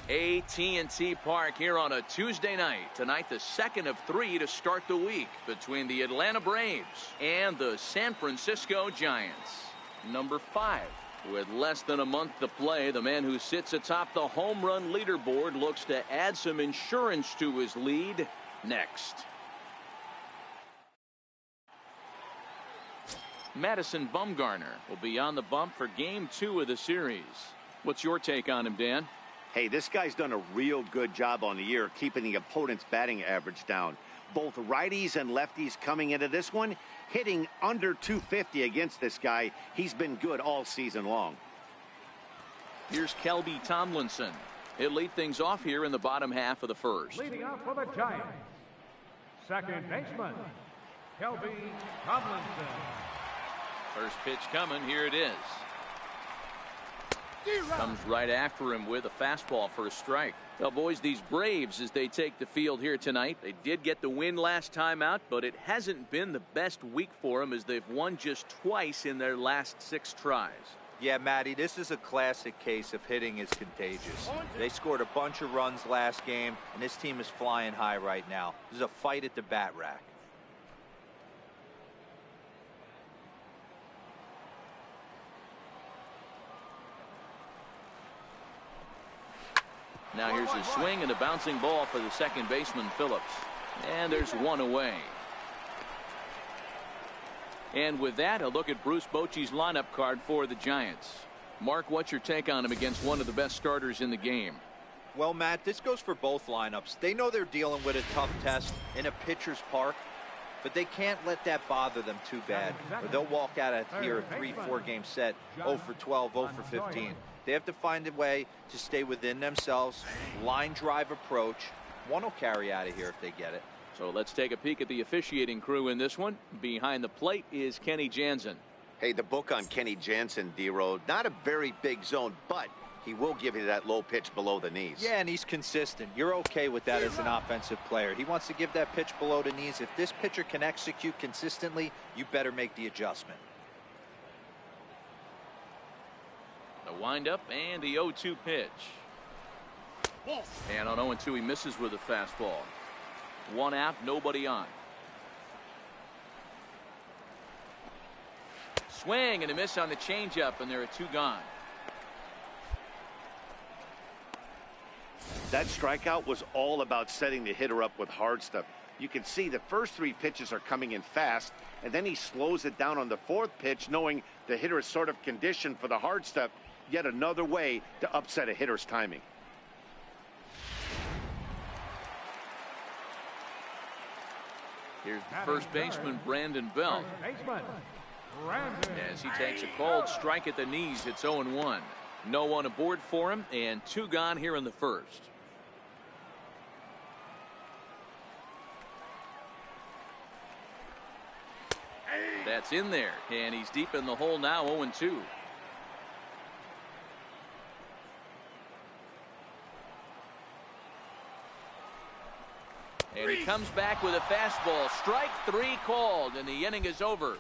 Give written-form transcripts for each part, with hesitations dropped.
AT&T Park here on a Tuesday night. Tonight, the second of 3 to start the week between the Atlanta Braves and the San Francisco Giants. Number 5. With less than a month to play, the man who sits atop the home run leaderboard looks to add some insurance to his lead next. Madison Bumgarner will be on the bump for Game 2 of the series. What's your take on him, Dan? Hey, this guy's done a real good job on the year keeping the opponent's batting average down. Both righties and lefties coming into this one, hitting under 250 against this guy. He's been good all season long. Here's Kelby Tomlinson. He'll lead things off here in the bottom half of the first. Leading off for the Giants, second baseman, Kelby Tomlinson. First pitch coming. Here it is. Comes right after him with a fastball for a strike. Well, boys, these Braves, as they take the field here tonight, they did get the win last time out, but it hasn't been the best week for them as they've won just twice in their last 6 tries. Yeah, Matty, this is a classic case of hitting is contagious. They scored a bunch of runs last game, and this team is flying high right now. This is a fight at the bat rack. Now here's a swing and a bouncing ball for the second baseman, Phillips. And there's one away. And with that, a look at Bruce Bochy's lineup card for the Giants. Mark, what's your take on him against one of the best starters in the game? Well, Matt, this goes for both lineups. They know they're dealing with a tough test in a pitcher's park, but they can't let that bother them too bad, or they'll walk out of here a 3-4 game set, 0 for 12, 0 for 15. They have to find a way to stay within themselves, line drive approach. One will carry out of here if they get it. So let's take a peek at the officiating crew in this one. Behind the plate is Kenny Jansen. Hey, the book on Kenny Jansen, D-Road, not a very big zone, but he will give you that low pitch below the knees. Yeah, and he's consistent. You're okay with that as an offensive player. He wants to give that pitch below the knees. If this pitcher can execute consistently, you better make the adjustment. The windup and the 0-2 pitch. And on 0-2 he misses with a fastball. 1 out, nobody on. Swing and a miss on the changeup, and there are 2 gone. That strikeout was all about setting the hitter up with hard stuff. You can see the first 3 pitches are coming in fast, and then he slows it down on the 4th pitch, knowing the hitter is sort of conditioned for the hard stuff. Yet another way to upset a hitter's timing. Here's the first baseman, Brandon Belt. As he takes a called strike at the knees, it's 0-1. No one aboard for him, and 2 gone here in the first. That's in there, and he's deep in the hole now, 0-2. And he comes back with a fastball. Strike 3 called, and the inning is over.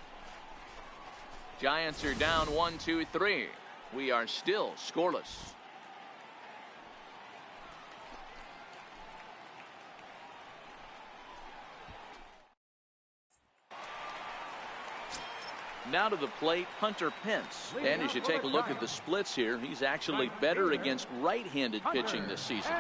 Giants are down 1-2-3. We are still scoreless. Now to the plate, Hunter Pence. And as you take a look at the splits here, he's actually better against right-handed pitching this season.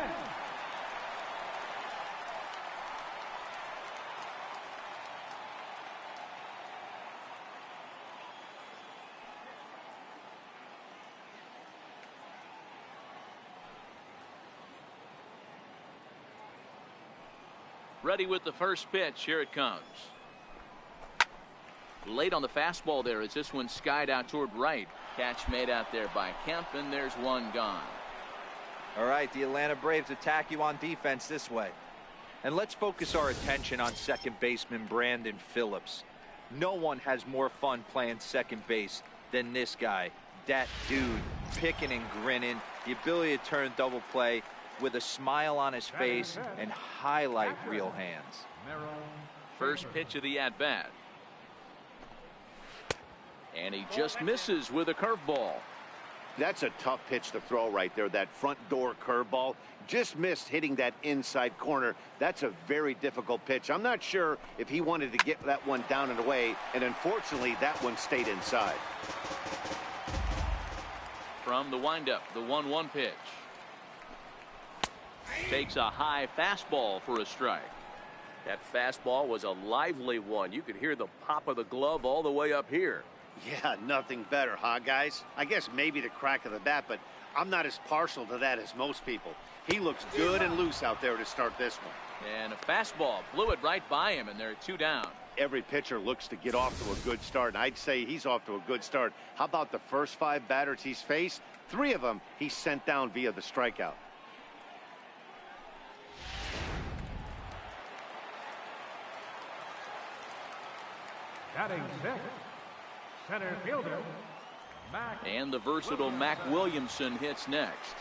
Ready with the first pitch. Here it comes. Late on the fastball there as this one skied out toward right. Catch made out there by Kemp, and there's 1 gone. All right, the Atlanta Braves attack you on defense this way. And let's focus our attention on second baseman Brandon Phillips. No one has more fun playing second base than this guy. That dude, picking and grinning, the ability to turn double play with a smile on his face and highlight real hands. First pitch of the at-bat. And he just misses with a curveball. That's a tough pitch to throw right there. That front door curveball just missed hitting that inside corner. That's a very difficult pitch. I'm not sure if he wanted to get that one down and away, and unfortunately that one stayed inside. From the windup, the 1-1 pitch. Takes a high fastball for a strike. That fastball was a lively one. You could hear the pop of the glove all the way up here. Yeah, nothing better, huh, guys? I guess maybe the crack of the bat, but I'm not as partial to that as most people. He looks good and loose out there to start this one. And a fastball blew it right by him, and they're 2 down. Every pitcher looks to get off to a good start, and I'd say he's off to a good start. How about the first 5 batters he's faced? 3 of them he sent down via the strikeout. Batting 6th, center fielder, Mac. And the versatile Mac Williamson hits next,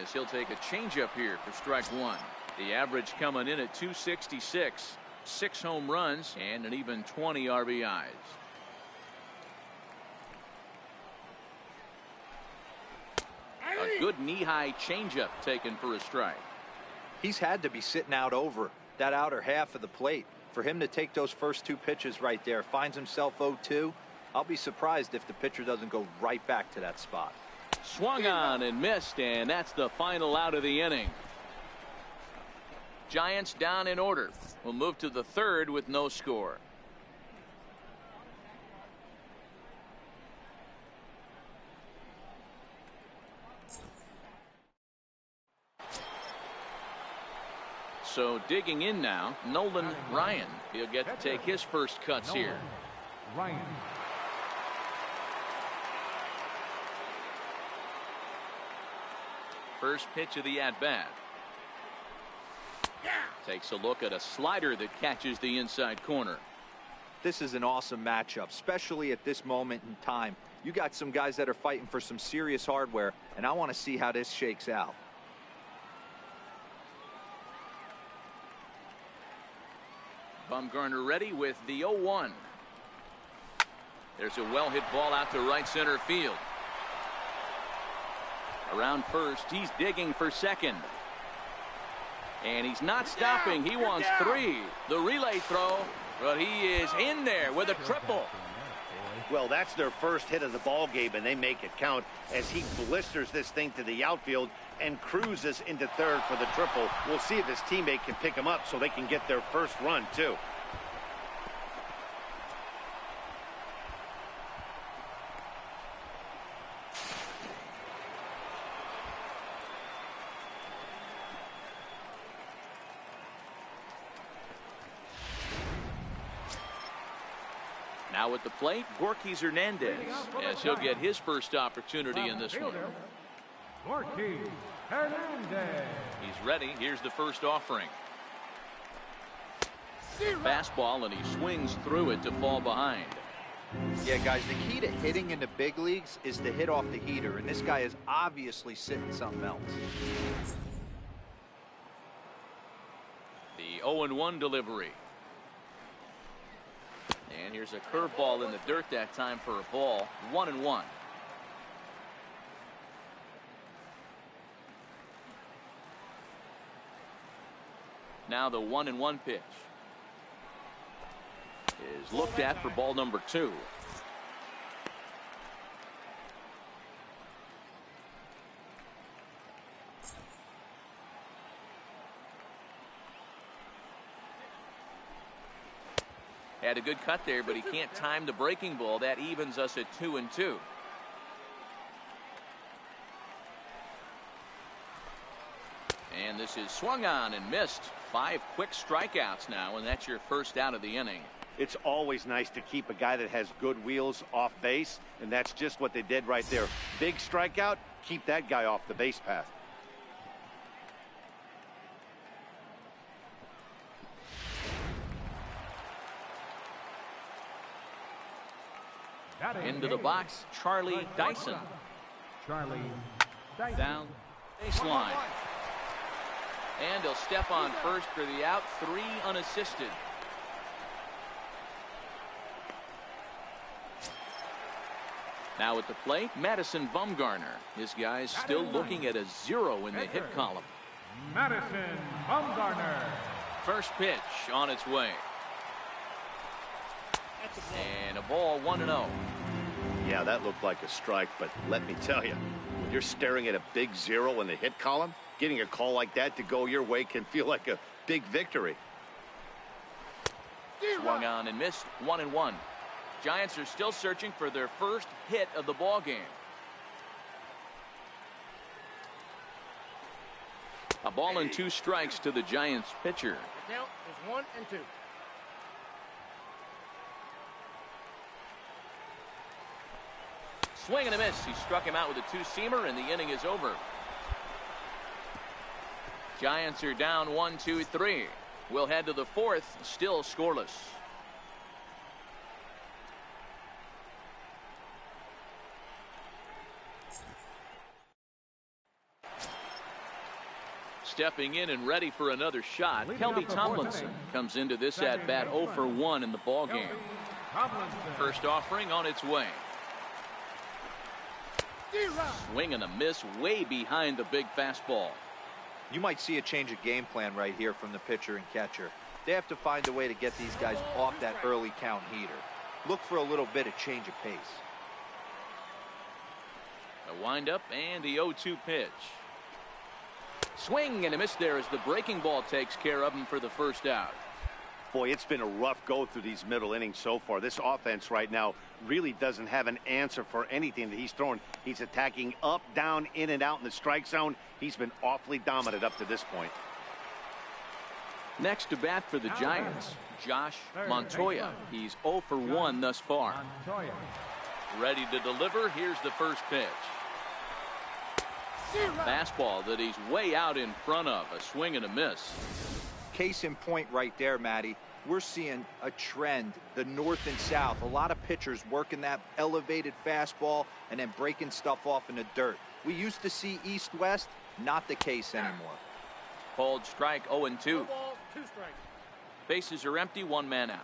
as he'll take a changeup here for strike 1. The average coming in at 266, 6 home runs, and an even 20 RBIs. A good knee-high changeup taken for a strike. He's had to be sitting out over that outer half of the plate. For him to take those first 2 pitches right there, finds himself 0-2. I'll be surprised if the pitcher doesn't go right back to that spot. Swung on and missed, and that's the final out of the inning. Giants down in order. We'll move to the 3rd with no score. So digging in now, Nolan Ryan. He'll get to take his first cuts here. Ryan. First pitch of the at-bat. Takes a look at a slider that catches the inside corner. This is an awesome matchup, especially at this moment in time. You got some guys that are fighting for some serious hardware, and I want to see how this shakes out. Bumgarner ready with the 0-1. There's a well-hit ball out to right center field. Around first, he's digging for second. And he's not stopping. He wants 3. The relay throw, but he is in there with a triple. Well, that's their first hit of the ball game, and they make it count as he blisters this thing to the outfield and cruises into 3rd for the triple. We'll see if his teammate can pick him up so they can get their first run, too. Now at the plate, Gorky Hernandez, as he'll get his first opportunity in this one. Gorky Hernandez. He's ready. Here's the first offering. Fastball, and he swings through it to fall behind. Yeah, guys, the key to hitting in the big leagues is to hit off the heater, and this guy is obviously sitting something else. The 0-1 delivery. And here's a curveball in the dirt that time for a ball. 1-1. Now the 1-1 pitch is looked at for ball number 2. Had a good cut there, but he can't time the breaking ball. That evens us at 2-2. And this is swung on and missed. 5 quick strikeouts now, and that's your first out of the inning. It's always nice to keep a guy that has good wheels off base, and that's just what they did right there. Big strikeout, keep that guy off the base path. Into the box, Charlie Dyson. Charlie Dyson. Down baseline. And he'll step on first for the out. 3 unassisted. Now at the plate, Madison Bumgarner. This guy's still looking at a 0 in the hit column. Madison Bumgarner. First pitch on its way. And a ball 1-0. Yeah, that looked like a strike, but let me tell you, when you're staring at a big 0 in the hit column, getting a call like that to go your way can feel like a big victory. Swung on and missed. 1-1. Giants are still searching for their first hit of the ball game. A ball and 2 strikes to the Giants pitcher. The count is 1-2. Swing and a miss. He struck him out with a 2-seamer, and the inning is over. Giants are down 1-2-3. We'll head to the 4th, still scoreless. Stepping in and ready for another shot, Kelby Tomlinson comes into this at-bat 0 for 1 in the ballgame. First offering on its way. Swing and a miss way behind the big fastball. You might see a change of game plan right here from the pitcher and catcher. They have to find a way to get these guys off that early count heater. Look for a little bit of change of pace. A windup and the 0-2 pitch. Swing and a miss there as the breaking ball takes care of him for the first out. Boy, it's been a rough go through these middle innings so far. This offense right now really doesn't have an answer for anything that he's throwing. He's attacking up, down, in and out in the strike zone. He's been awfully dominant up to this point. Next to bat for the Giants, Josh Montoya. He's 0 for 1 thus far. Ready to deliver. Here's the first pitch. Fastball that he's way out in front of. A swing and a miss. Case in point right there, Matty. We're seeing a trend, the north and south. A lot of pitchers working that elevated fastball and then breaking stuff off in the dirt. We used to see east-west, not the case anymore. Called strike 0-2. 2 balls, 2 strikes. Bases are empty, 1 man out.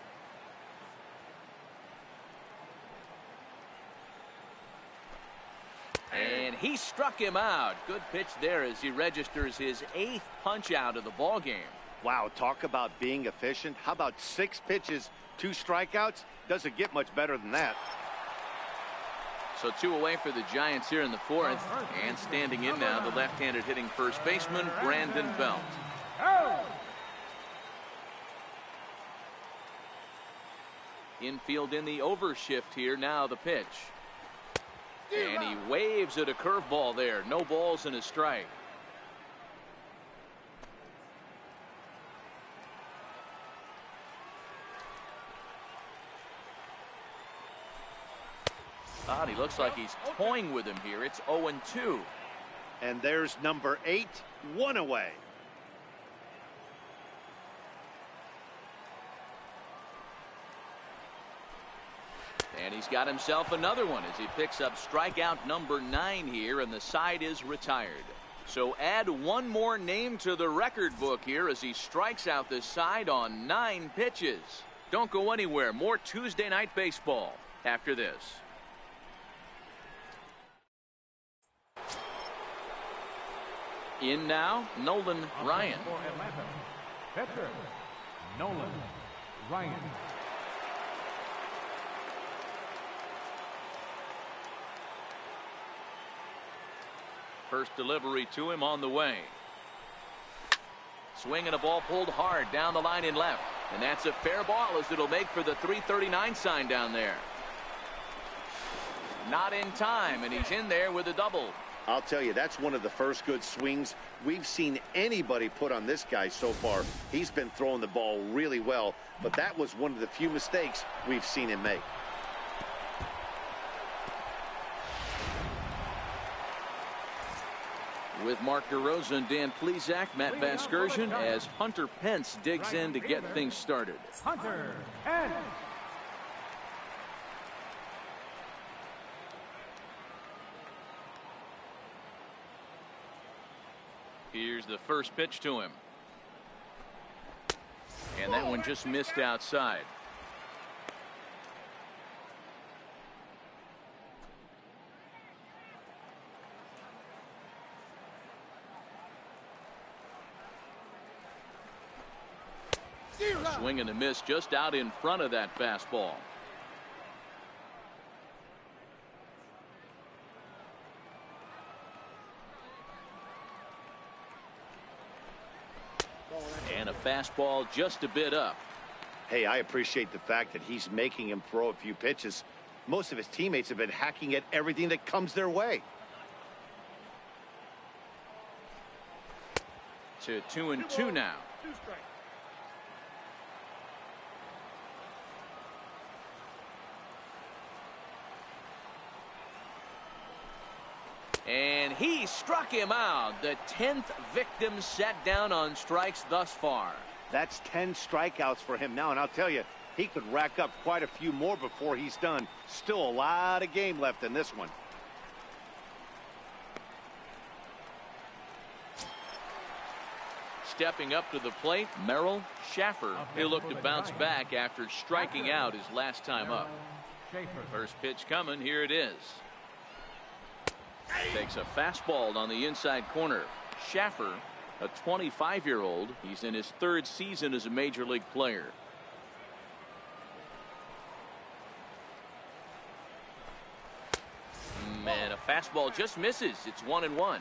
And he struck him out. Good pitch there as he registers his 8th punch out of the ball game. Wow, talk about being efficient. How about 6 pitches, 2 strikeouts? Doesn't get much better than that. So 2 away for the Giants here in the 4th. And standing in now, the left-handed hitting first baseman, Brandon Belt. Infield in the overshift here. Now the pitch. And he waves at a curveball there. No balls and a strike. He looks like he's toying with him here. It's 0-2. And there's number 8, 1 away. And he's got himself another one as he picks up strikeout number 9 here, and the side is retired. So add 1 more name to the record book here as he strikes out the side on 9 pitches. Don't go anywhere. More Tuesday Night Baseball after this. In now, Nolan Ryan. For Atlanta, pitcher Nolan Ryan. First delivery to him on the way. Swing and a ball pulled hard down the line in left. And that's a fair ball as it'll make for the 339 sign down there. Not in time, and he's in there with a double. I'll tell you, that's one of the first good swings we've seen anybody put on this guy so far. He's been throwing the ball really well, but that was one of the few mistakes we've seen him make. With Mark DeRosa and Dan Plesac, Matt Vasgersian as Hunter Pence digs in to get things started. Hunter Pence. Here's the first pitch to him. And that one just missed outside. Swing and a miss just out in front of that fastball. And a fastball just a bit up. Hey, I appreciate the fact that he's making him throw a few pitches. Most of his teammates have been hacking at everything that comes their way. To 2-2 now. 2 strikes. And he struck him out. The 10th victim set down on strikes thus far. That's 10 strikeouts for him now, and I'll tell you, he could rack up quite a few more before he's done. Still a lot of game left in this one. Stepping up to the plate, Merrill Schaffer. He'll look to bounce back after striking out his last time up. First pitch coming. Here it is. Takes a fastball on the inside corner. Schaffer, a 25-year-old. He's in his 3rd season as a major league player. And a fastball just misses. It's 1-1.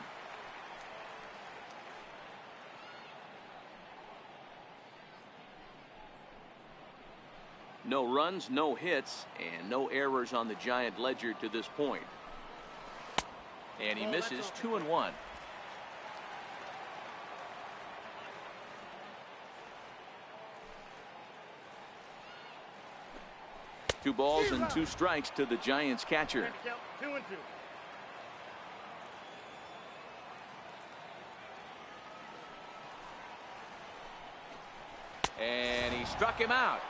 No runs, no hits, and no errors on the Giant ledger to this point. And he misses. 2-1. Two balls and 2 strikes to the Giants catcher. 2-2. And he struck him out.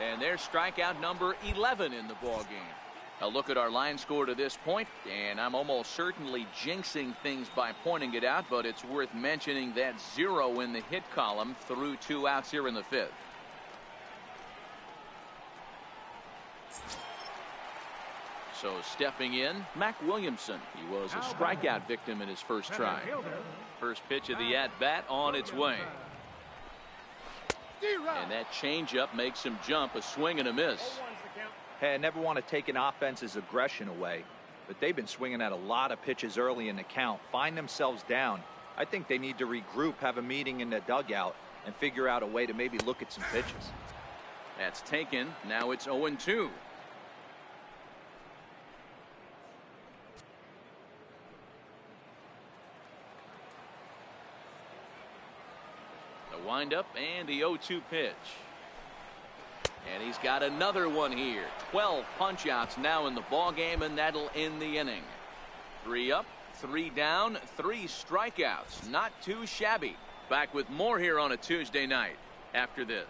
And there's strikeout number 11 in the ball game. A look at our line score to this point, and I'm almost certainly jinxing things by pointing it out, but it's worth mentioning that 0 in the hit column through 2 outs here in the 5th. So stepping in, Mac Williamson. He was a strikeout victim in his first try. First pitch of the at-bat on its way. And that changeup makes him jump. A swing and a miss. Hey, I never want to take an offense's aggression away, but they've been swinging at a lot of pitches early in the count, find themselves down. I think they need to regroup, have a meeting in the dugout, and figure out a way to maybe look at some pitches. That's taken. Now it's 0-2. The windup and the 0-2 pitch. And he's got another one here. 12 punch outs now in the ball game, and that'll end the inning. 3 up, 3 down, 3 strikeouts. Not too shabby. Back with more here on a Tuesday night after this.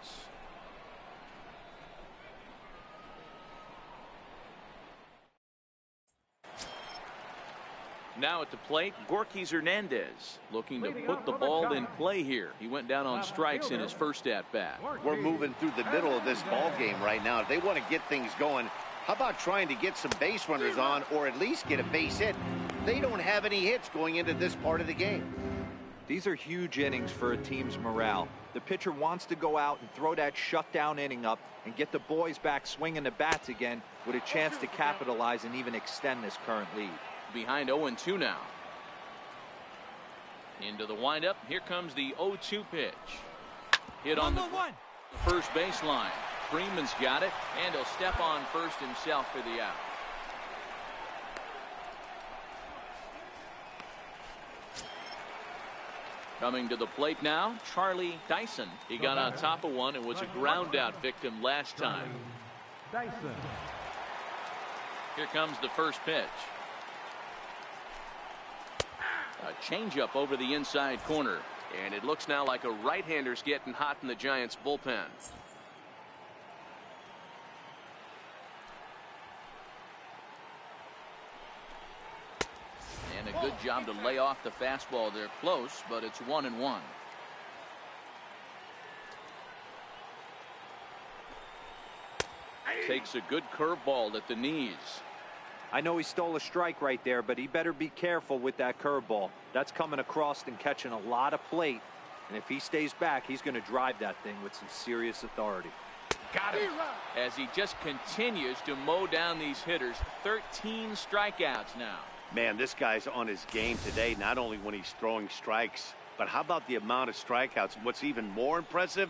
Now at the plate, Gorky Hernandez looking to put the ball in play here. He went down on strikes in his first at-bat. We're moving through the middle of this ball game right now. If they want to get things going, how about trying to get some base runners on, or at least get a base hit? They don't have any hits going into this part of the game. These are huge innings for a team's morale. The pitcher wants to go out and throw that shutdown inning up and get the boys back swinging the bats again with a chance to capitalize and even extend this current lead. Behind 0-2 now. Into the windup. Here comes the 0-2 pitch. Hit on the first baseline. Freeman's got it, and he'll step on first himself for the out. Coming to the plate now, Charlie Dyson. He got on top of one and was a ground out victim last time. Here comes the first pitch. A changeup over the inside corner, and it looks now like a right-hander's getting hot in the Giants bullpen. And a good job to lay off the fastball. They're close, but it's 1-1. Takes a good curveball at the knees. I know he stole a strike right there, but he better be careful with that curveball. That's coming across and catching a lot of plate, And if he stays back, he's going to drive that thing with some serious authority. Got him. As he just continues to mow down these hitters. 13 strikeouts now. Man, this guy's on his game today, not only when he's throwing strikes, but how about the amount of strikeouts? What's even more impressive,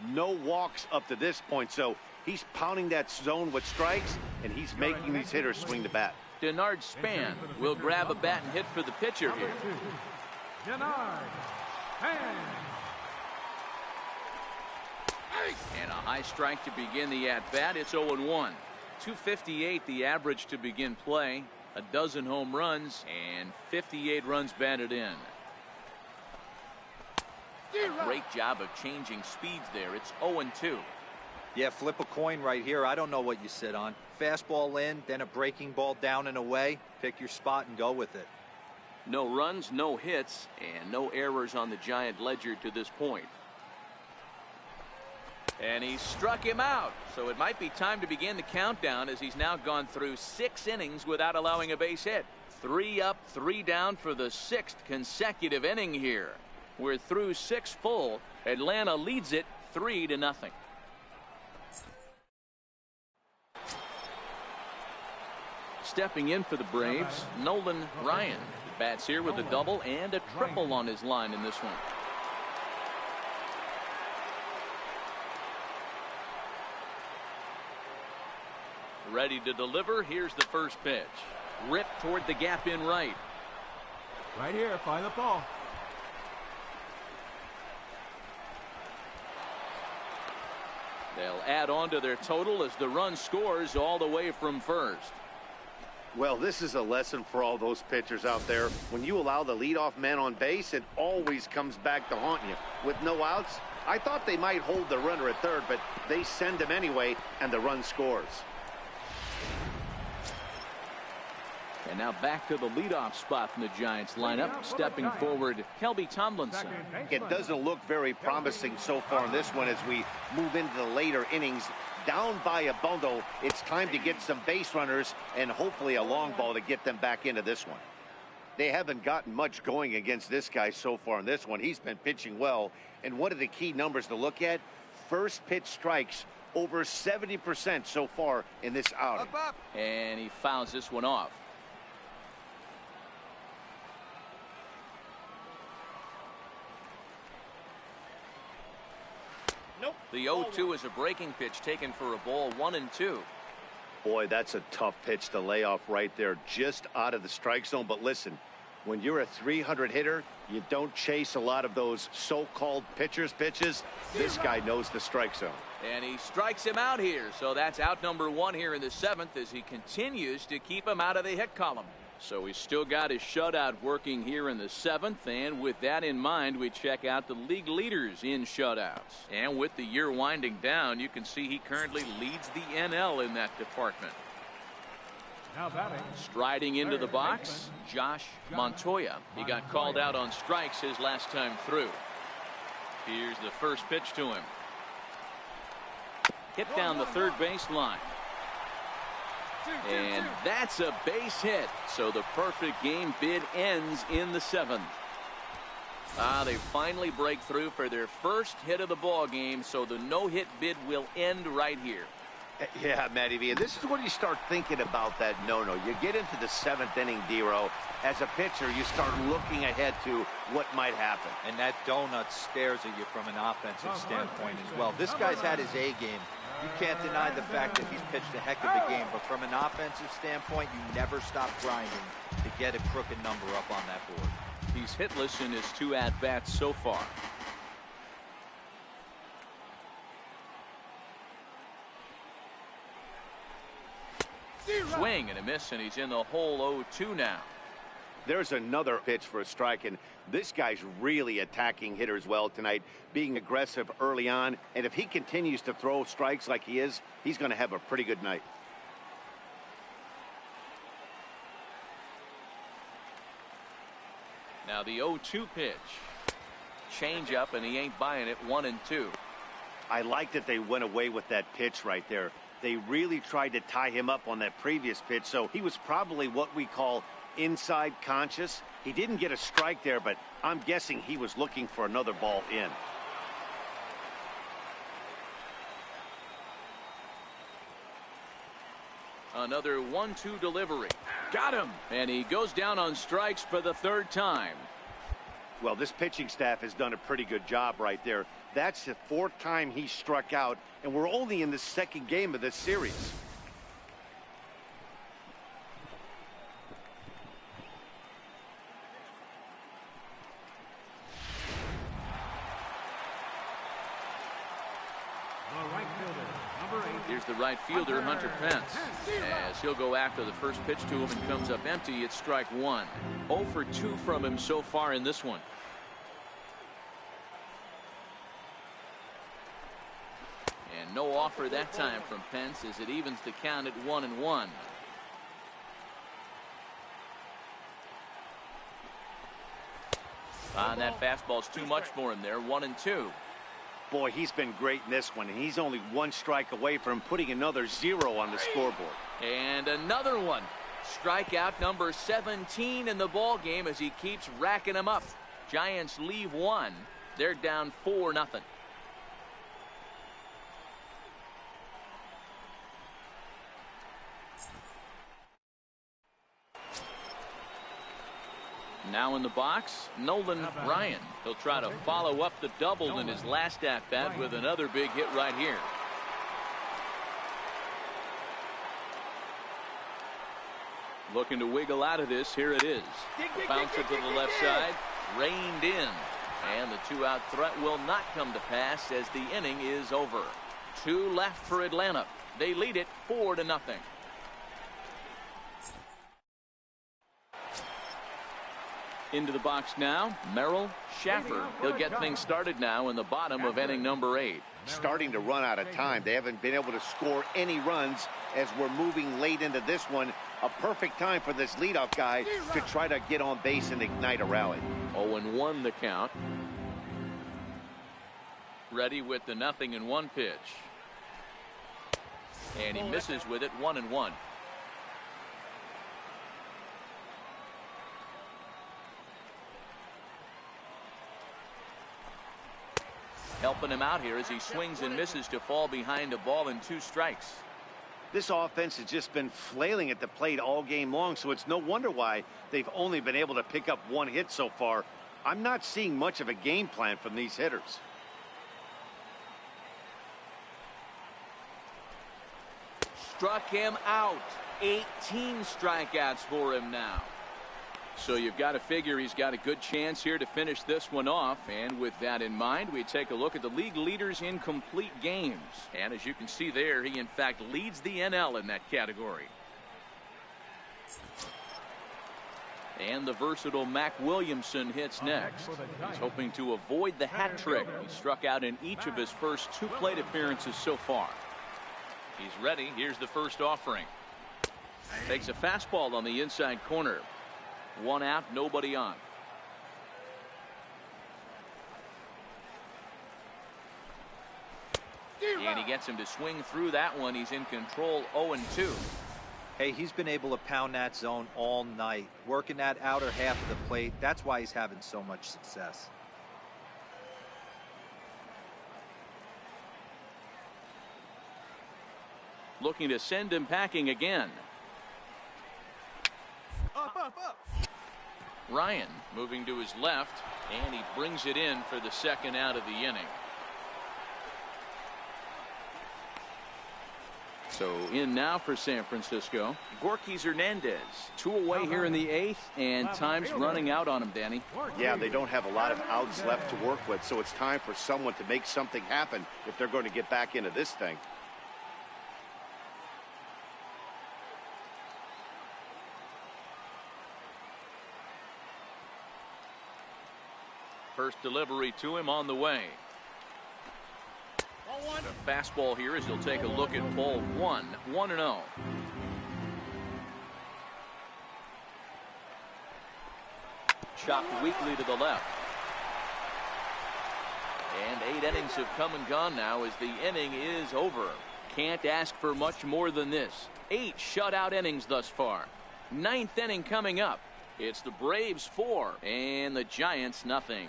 no walks up to this point. So he's pounding that zone with strikes, and he's making these hitters swing the bat. Denard Span will grab a bat and hit for the pitcher here. Denard Span. And a high strike to begin the at-bat. It's 0-1. 258 the average to begin play. A dozen home runs and 58 runs batted in. A great job of changing speeds there. It's 0-2. Yeah, flip a coin right here. I don't know what you sit on. Fastball in, then a breaking ball down and away. Pick your spot and go with it. No runs, no hits, and no errors on the Giant ledger to this point. And he struck him out. So it might be time to begin the countdown, as he's now gone through 6 innings without allowing a base hit. 3 up, 3 down for the 6th consecutive inning here. We're through 6 full. Atlanta leads it 3-0. Stepping in for the Braves, Nolan Ryan. Bats here with a double and a triple on his line in this one. Ready to deliver. Here's the first pitch. Ripped toward the gap in right. Right here, find the ball. They'll add on to their total as the run scores all the way from first. Well, this is a lesson for all those pitchers out there. When you allow the leadoff man on base, it always comes back to haunt you. With no outs, I thought they might hold the runner at third, but they send him anyway, and the run scores. And now back to the leadoff spot in the Giants lineup. Stepping forward, Kelby Tomlinson. It doesn't look very promising so far in this one as we move into the later innings. Down by a bundle, it's time to get some base runners and hopefully a long ball to get them back into this one. They haven't gotten much going against this guy so far in this one. He's been pitching well. And one of the key numbers to look at, first pitch strikes over 70% so far in this outing. And he fouls this one off. Nope. The 0-2 is a breaking pitch taken for a ball, 1-2. Boy, that's a tough pitch to lay off right there, just out of the strike zone. But listen, when you're a 300 hitter, you don't chase a lot of those so-called pitcher's pitches. This guy knows the strike zone. And he strikes him out here. So that's out number 1 here in the 7th as he continues to keep him out of the hit column. So he's still got his shutout working here in the 7th, and with that in mind, we check out the league leaders in shutouts. And with the year winding down, you can see he currently leads the NL in that department. Now batting. Striding into the box, Josh Montoya. He got called out on strikes his last time through. Here's the first pitch to him. Hit down the third base line. And that's a base hit. So the perfect game bid ends in the 7th. They finally break through for their first hit of the ball game. So the no-hit bid will end right here. Yeah, Matty V, and this is when you start thinking about that no-no. You get into the 7th inning, D-Row. As a pitcher, you start looking ahead to what might happen. And that donut stares at you from an offensive standpoint as well. This guy's had his A game. You can't deny the fact that he's pitched a heck of a game, but from an offensive standpoint, you never stop grinding to get a crooked number up on that board. He's hitless in his 2 at-bats so far. Swing and a miss, and he's in the hole 0-2 now. There's another pitch for a strike, and this guy's really attacking hitters well tonight, being aggressive early on. And if he continues to throw strikes like he is, he's going to have a pretty good night. Now the 0-2 pitch. Change up, and he ain't buying it. 1-2. I like that they went away with that pitch right there. They really tried to tie him up on that previous pitch, so he was probably what we call inside conscious. He didn't get a strike there, but I'm guessing he was looking for another ball in. Another 1-2 delivery. Got him. And he goes down on strikes for the third time. Well, this pitching staff has done a pretty good job right there. That's the fourth time he struck out, and we're only in the second game of this series. Here's the right fielder, Hunter Pence, as he'll go after the first pitch to him and comes up empty. It's strike one. 0 for 2 from him so far in this one. And no offer that time from Pence as it evens the count at 1-1. That fastball's too much for him there. 1-2. Boy, he's been great in this one, and he's only one strike away from putting another 0 on the scoreboard. And another one. Strikeout number 17 in the ball game as he keeps racking them up. Giants leave one. They're down 4-0. Now in the box, Nolan Ryan. He'll try to follow up the double in his last at-bat with another big hit right here. Looking to wiggle out of this. Here it is. Bounce it to the left side. Reined in. And the 2-out threat will not come to pass as the inning is over. 2 left for Atlanta. They lead it 4-0. Into the box now, Merrill Schaffer. He'll get things started now in the bottom of inning number 8. Starting to run out of time. They haven't been able to score any runs as we're moving late into this one. A perfect time for this leadoff guy to try to get on base and ignite a rally. 0-1 the count. Ready with the 0-1 pitch. And he misses with it. 1-1. Helping him out here as he swings and misses to fall behind a ball and 2 strikes. This offense has just been flailing at the plate all game long, so it's no wonder why they've only been able to pick up 1 hit so far. I'm not seeing much of a game plan from these hitters. Struck him out. 18 strikeouts for him now. So you've got to figure he's got a good chance here to finish this one off. And with that in mind, we take a look at the league leaders in complete games. And as you can see there, he in fact leads the NL in that category. And the versatile Mac Williamson hits next. He's hoping to avoid the hat trick. He struck out in each of his first 2 plate appearances so far. He's ready. Here's the first offering. Takes a fastball on the inside corner. 1 out, nobody on. And he gets him to swing through that one. He's in control. 0-2. Hey, he's been able to pound that zone all night, working that outer half of the plate. That's why he's having so much success. Looking to send him packing again. Up. Ryan moving to his left, and he brings it in for the 2nd out of the inning. So in now for San Francisco, Gorky Hernandez. 2 away here in the 8th, and time's running out on him, Danny. Yeah, they don't have a lot of outs left to work with, so it's time for someone to make something happen if they're going to get back into this thing. First delivery to him on the way. The fastball here as he'll take a look at ball 1. 1-0. Chopped weakly to the left. And 8 innings have come and gone now as the inning is over. Can't ask for much more than this. 8 shutout innings thus far. Ninth inning coming up. It's the Braves 4 and the Giants nothing.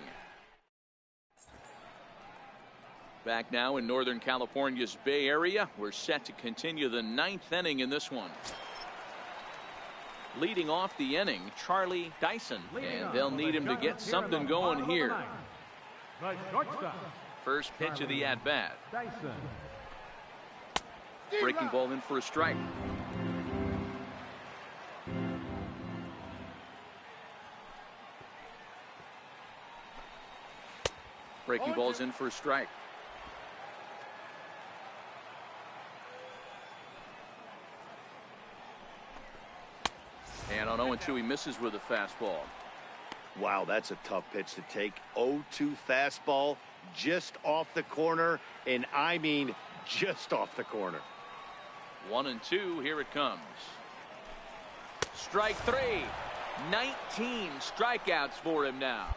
Back now in Northern California's Bay Area. We're set to continue the ninth inning in this one. Leading off the inning, Charlie Dyson, and they'll need him to get something going here. The shortstop, First pitch of the at-bat. Dyson. Breaking ball in for a strike. Breaking ball's in for a strike. And on 0-2, he misses with a fastball. Wow, that's a tough pitch to take. 0-2 fastball just off the corner, and I mean just off the corner. 1-2, here it comes. Strike three. 19 strikeouts for him now.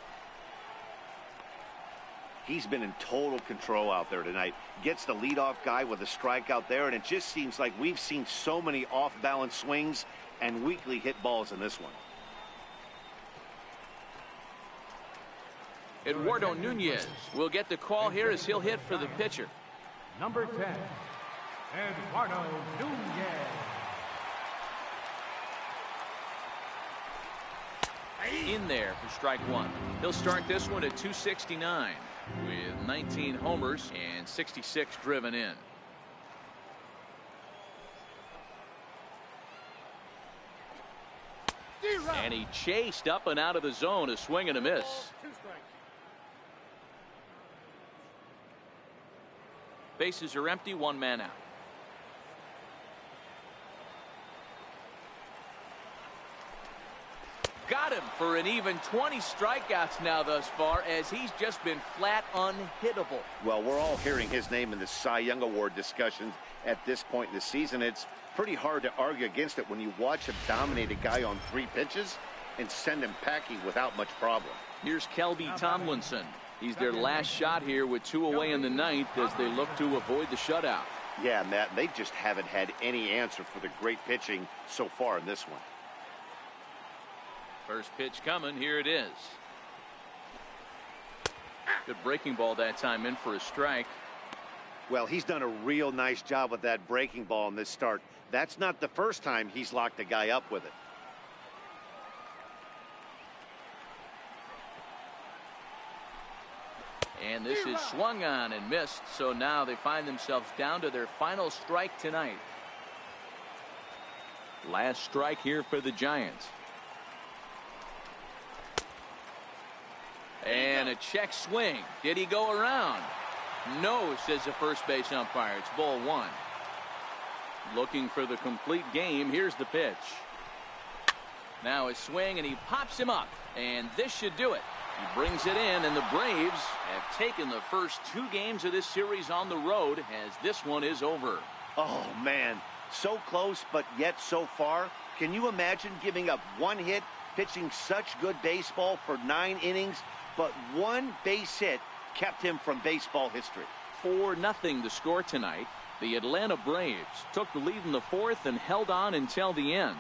He's been in total control out there tonight. Gets the leadoff guy with a strikeout there, and it just seems like we've seen so many off-balance swings and weakly hit balls in this one. Eduardo Nunez will get the call here as he'll hit for the pitcher. Number 10, Eduardo Nunez. In there for strike one. He'll start this one at 269 with 19 homers and 66 driven in. And he chased up and out of the zone, a swing and a miss. 2 strikes. Bases are empty, one man out. Got him for an even 20 strikeouts now thus far, as he's just been flat unhittable. Well, we're all hearing his name in the Cy Young Award discussions at this point in the season. It's pretty hard to argue against it when you watch him dominate a guy on 3 pitches and send him packing without much problem. Here's Kelby Tomlinson. He's their last shot here with 2 away in the ninth as they look to avoid the shutout. Yeah, Matt, they just haven't had any answer for the great pitching so far in this one. First pitch coming. Here it is. Good breaking ball that time, in for a strike. Well, he's done a real nice job with that breaking ball in this start. That's not the first time he's locked a guy up with it. And this is swung on and missed, so now they find themselves down to their final strike tonight. Last strike here for the Giants. And a check swing. Did he go around? No, says the first base umpire. It's ball 1. Looking for the complete game. Here's the pitch. Now a swing, and he pops him up. And this should do it. He brings it in, and the Braves have taken the first 2 games of this series on the road, as this one is over. Oh, man. So close, but yet so far. Can you imagine giving up 1 hit, pitching such good baseball for 9 innings, but 1 base hit kept him from baseball history? 4-0 the score tonight. The Atlanta Braves took the lead in the 4th and held on until the end.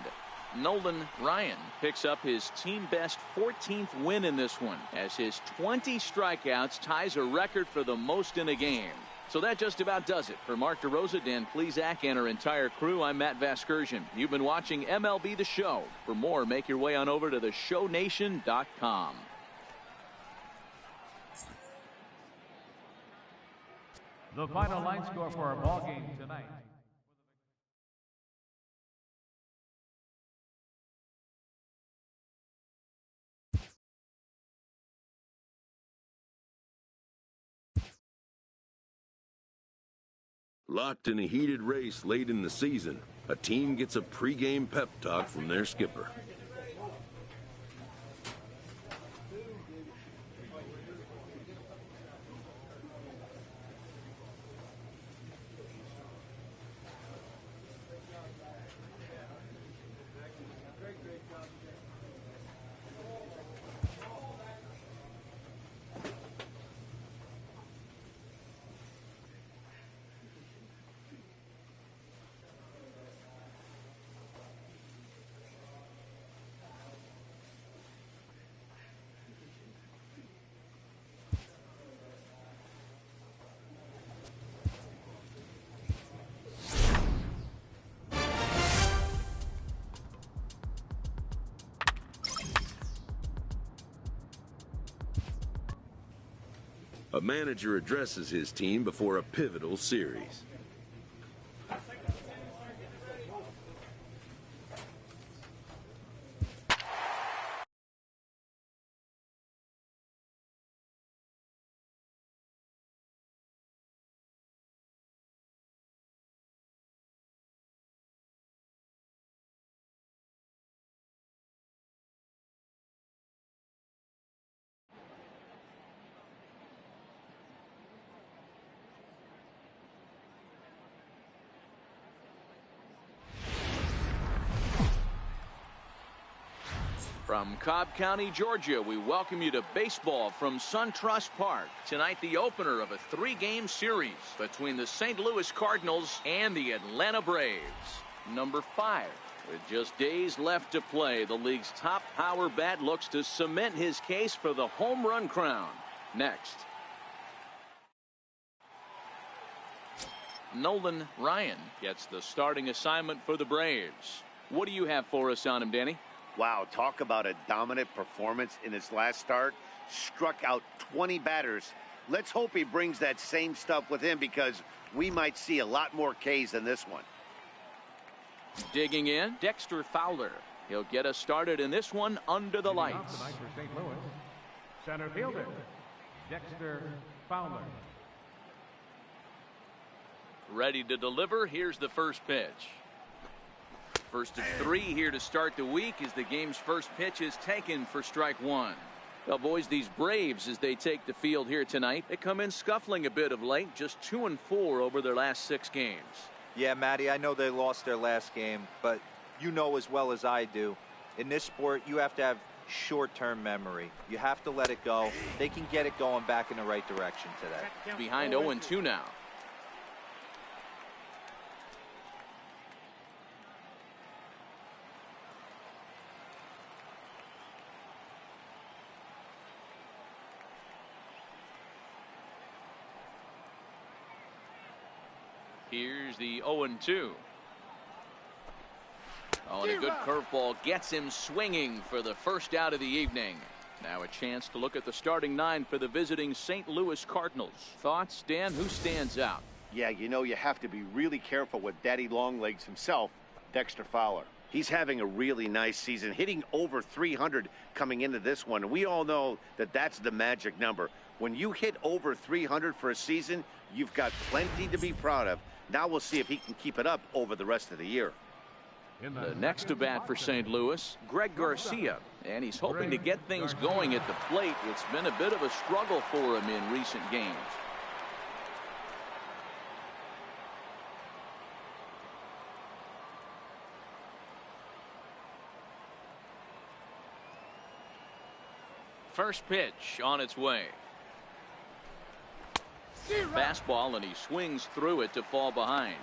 Nolan Ryan picks up his team-best 14th win in this one, as his 20 strikeouts ties a record for the most in a game. So that just about does it. For Mark DeRosa, Dan Plesac, and our entire crew, I'm Matt Vasgersian. You've been watching MLB The Show. For more, make your way on over to theshownation.com. The final line score for our ball game tonight. Locked in a heated race late in the season, a team gets a pregame pep talk from their skipper. A manager addresses his team before a pivotal series. From Cobb County, Georgia, we welcome you to baseball from SunTrust Park. Tonight, the opener of a 3-game series between the St. Louis Cardinals and the Atlanta Braves. Number 5. With just days left to play, the league's top power bat looks to cement his case for the home run crown. Next. Nolan Ryan gets the starting assignment for the Braves. What do you have for us on him, Danny? Wow, talk about a dominant performance in his last start. Struck out 20 batters. Let's hope he brings that same stuff with him, because we might see a lot more Ks than this one. Digging in, Dexter Fowler. He'll get us started in this one under the lights. Tonight for St. Louis, center fielder, Dexter Fowler. Ready to deliver. Here's the first pitch. First of 3 here to start the week as the game's first pitch is taken for strike 1. Well, boys, these Braves, as they take the field here tonight, they come in scuffling a bit of late, just 2-4 over their last 6 games. Yeah, Matty, I know they lost their last game, but you know as well as I do, in this sport, you have to have short-term memory. You have to let it go. They can get it going back in the right direction today. Behind 0-2 now. Here's the 0-2. Oh, and a good curveball gets him swinging for the first out of the evening. Now a chance to look at the starting 9 for the visiting St. Louis Cardinals. Thoughts, Dan? Who stands out? Yeah, you know, you have to be really careful with Daddy Longlegs himself, Dexter Fowler. He's having a really nice season, hitting over 300 coming into this one. And we all know that that's the magic number. When you hit over 300 for a season, you've got plenty to be proud of. Now we'll see if he can keep it up over the rest of the year. The next to bat for St. Louis, Greg Garcia. And he's hoping to get things going at the plate. It's been a bit of a struggle for him in recent games. First pitch on its way. Fastball, and he swings through it to fall behind.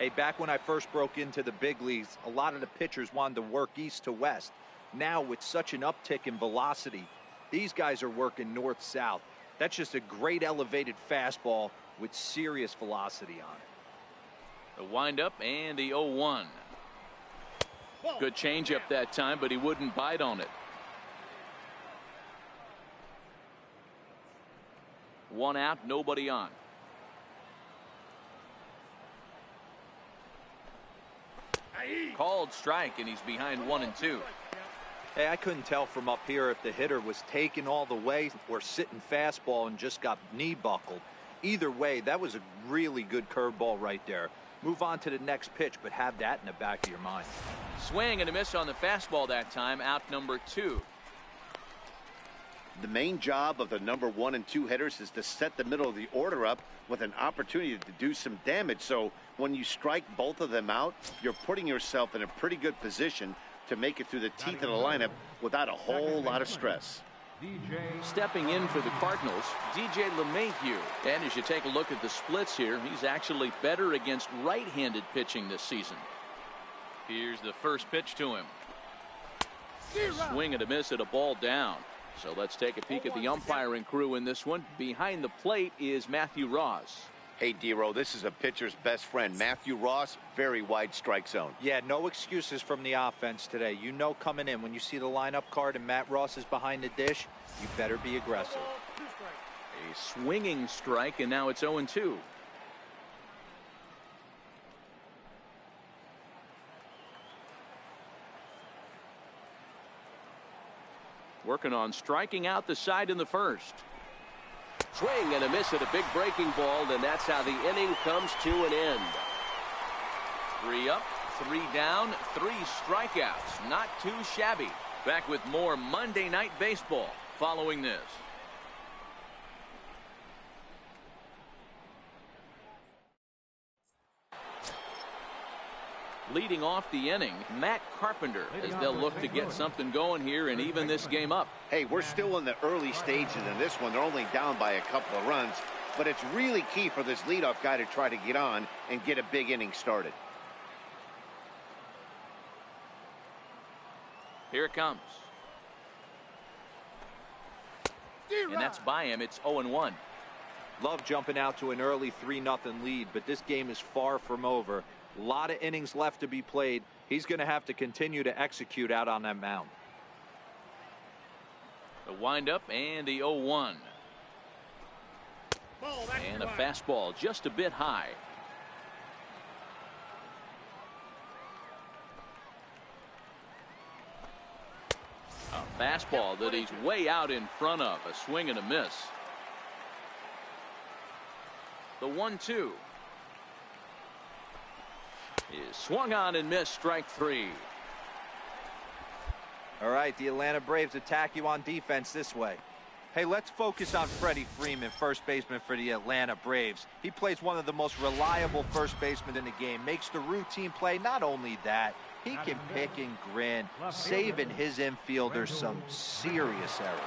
Hey, back when I first broke into the big leagues, a lot of the pitchers wanted to work east to west. Now, with such an uptick in velocity, these guys are working north-south. That's just a great elevated fastball with serious velocity on it. The windup and the 0-1. Good changeup that time, but he wouldn't bite on it. 1 out, nobody on. Called strike, and he's behind 1-2. Hey, I couldn't tell from up here if the hitter was taking all the way or sitting fastball and just got knee buckled. Either way, that was a really good curveball right there. Move on to the next pitch, but have that in the back of your mind. Swing and a miss on the fastball that time, out number 2. The main job of the number 1 and 2 hitters is to set the middle of the order up with an opportunity to do some damage. So when you strike both of them out, you're putting yourself in a pretty good position to make it through the teeth of the lineup without a whole lot of stress. Stepping in for the Cardinals, DJ LeMahieu. And as you take a look at the splits here, he's actually better against right-handed pitching this season. Here's the first pitch to him. Swing and a miss at a ball down. So let's take a peek at the umpiring crew in this one. Behind the plate is Matthew Ross. Hey, D-Row, this is a pitcher's best friend. Matthew Ross, very wide strike zone. Yeah, no excuses from the offense today. You know coming in, when you see the lineup card and Matt Ross is behind the dish, you better be aggressive. He swinging strike, and now it's 0-2. Working on striking out the side in the first. Swing and a miss at a big breaking ball, and that's how the inning comes to an end. 3 up, 3 down, 3 strikeouts. Not too shabby. Back with more Monday Night Baseball following this. Leading off the inning, Matt Carpenter, as they'll look to get something going here and even this game up. Hey, we're still in the early stages in this one. They're only down by a couple of runs, but it's really key for this leadoff guy to try to get on and get a big inning started. Here it comes. And that's by him. It's 0-1. Love jumping out to an early 3-0 lead, but this game is far from over. A lot of innings left to be played. He's going to have to continue to execute out on that mound. The windup and the 0-1. And a fastball just a bit high. A fastball that he's way out in front of. A swing and a miss. The 1-2 is swung on and missed. Strike 3. All right, the Atlanta Braves attack you on defense this way. Hey, let's focus on Freddie Freeman, first baseman for the Atlanta Braves. He plays one of the most reliable first basemen in the game, makes the routine play. Not only that, he can pick and grin, saving his infielders some serious errors.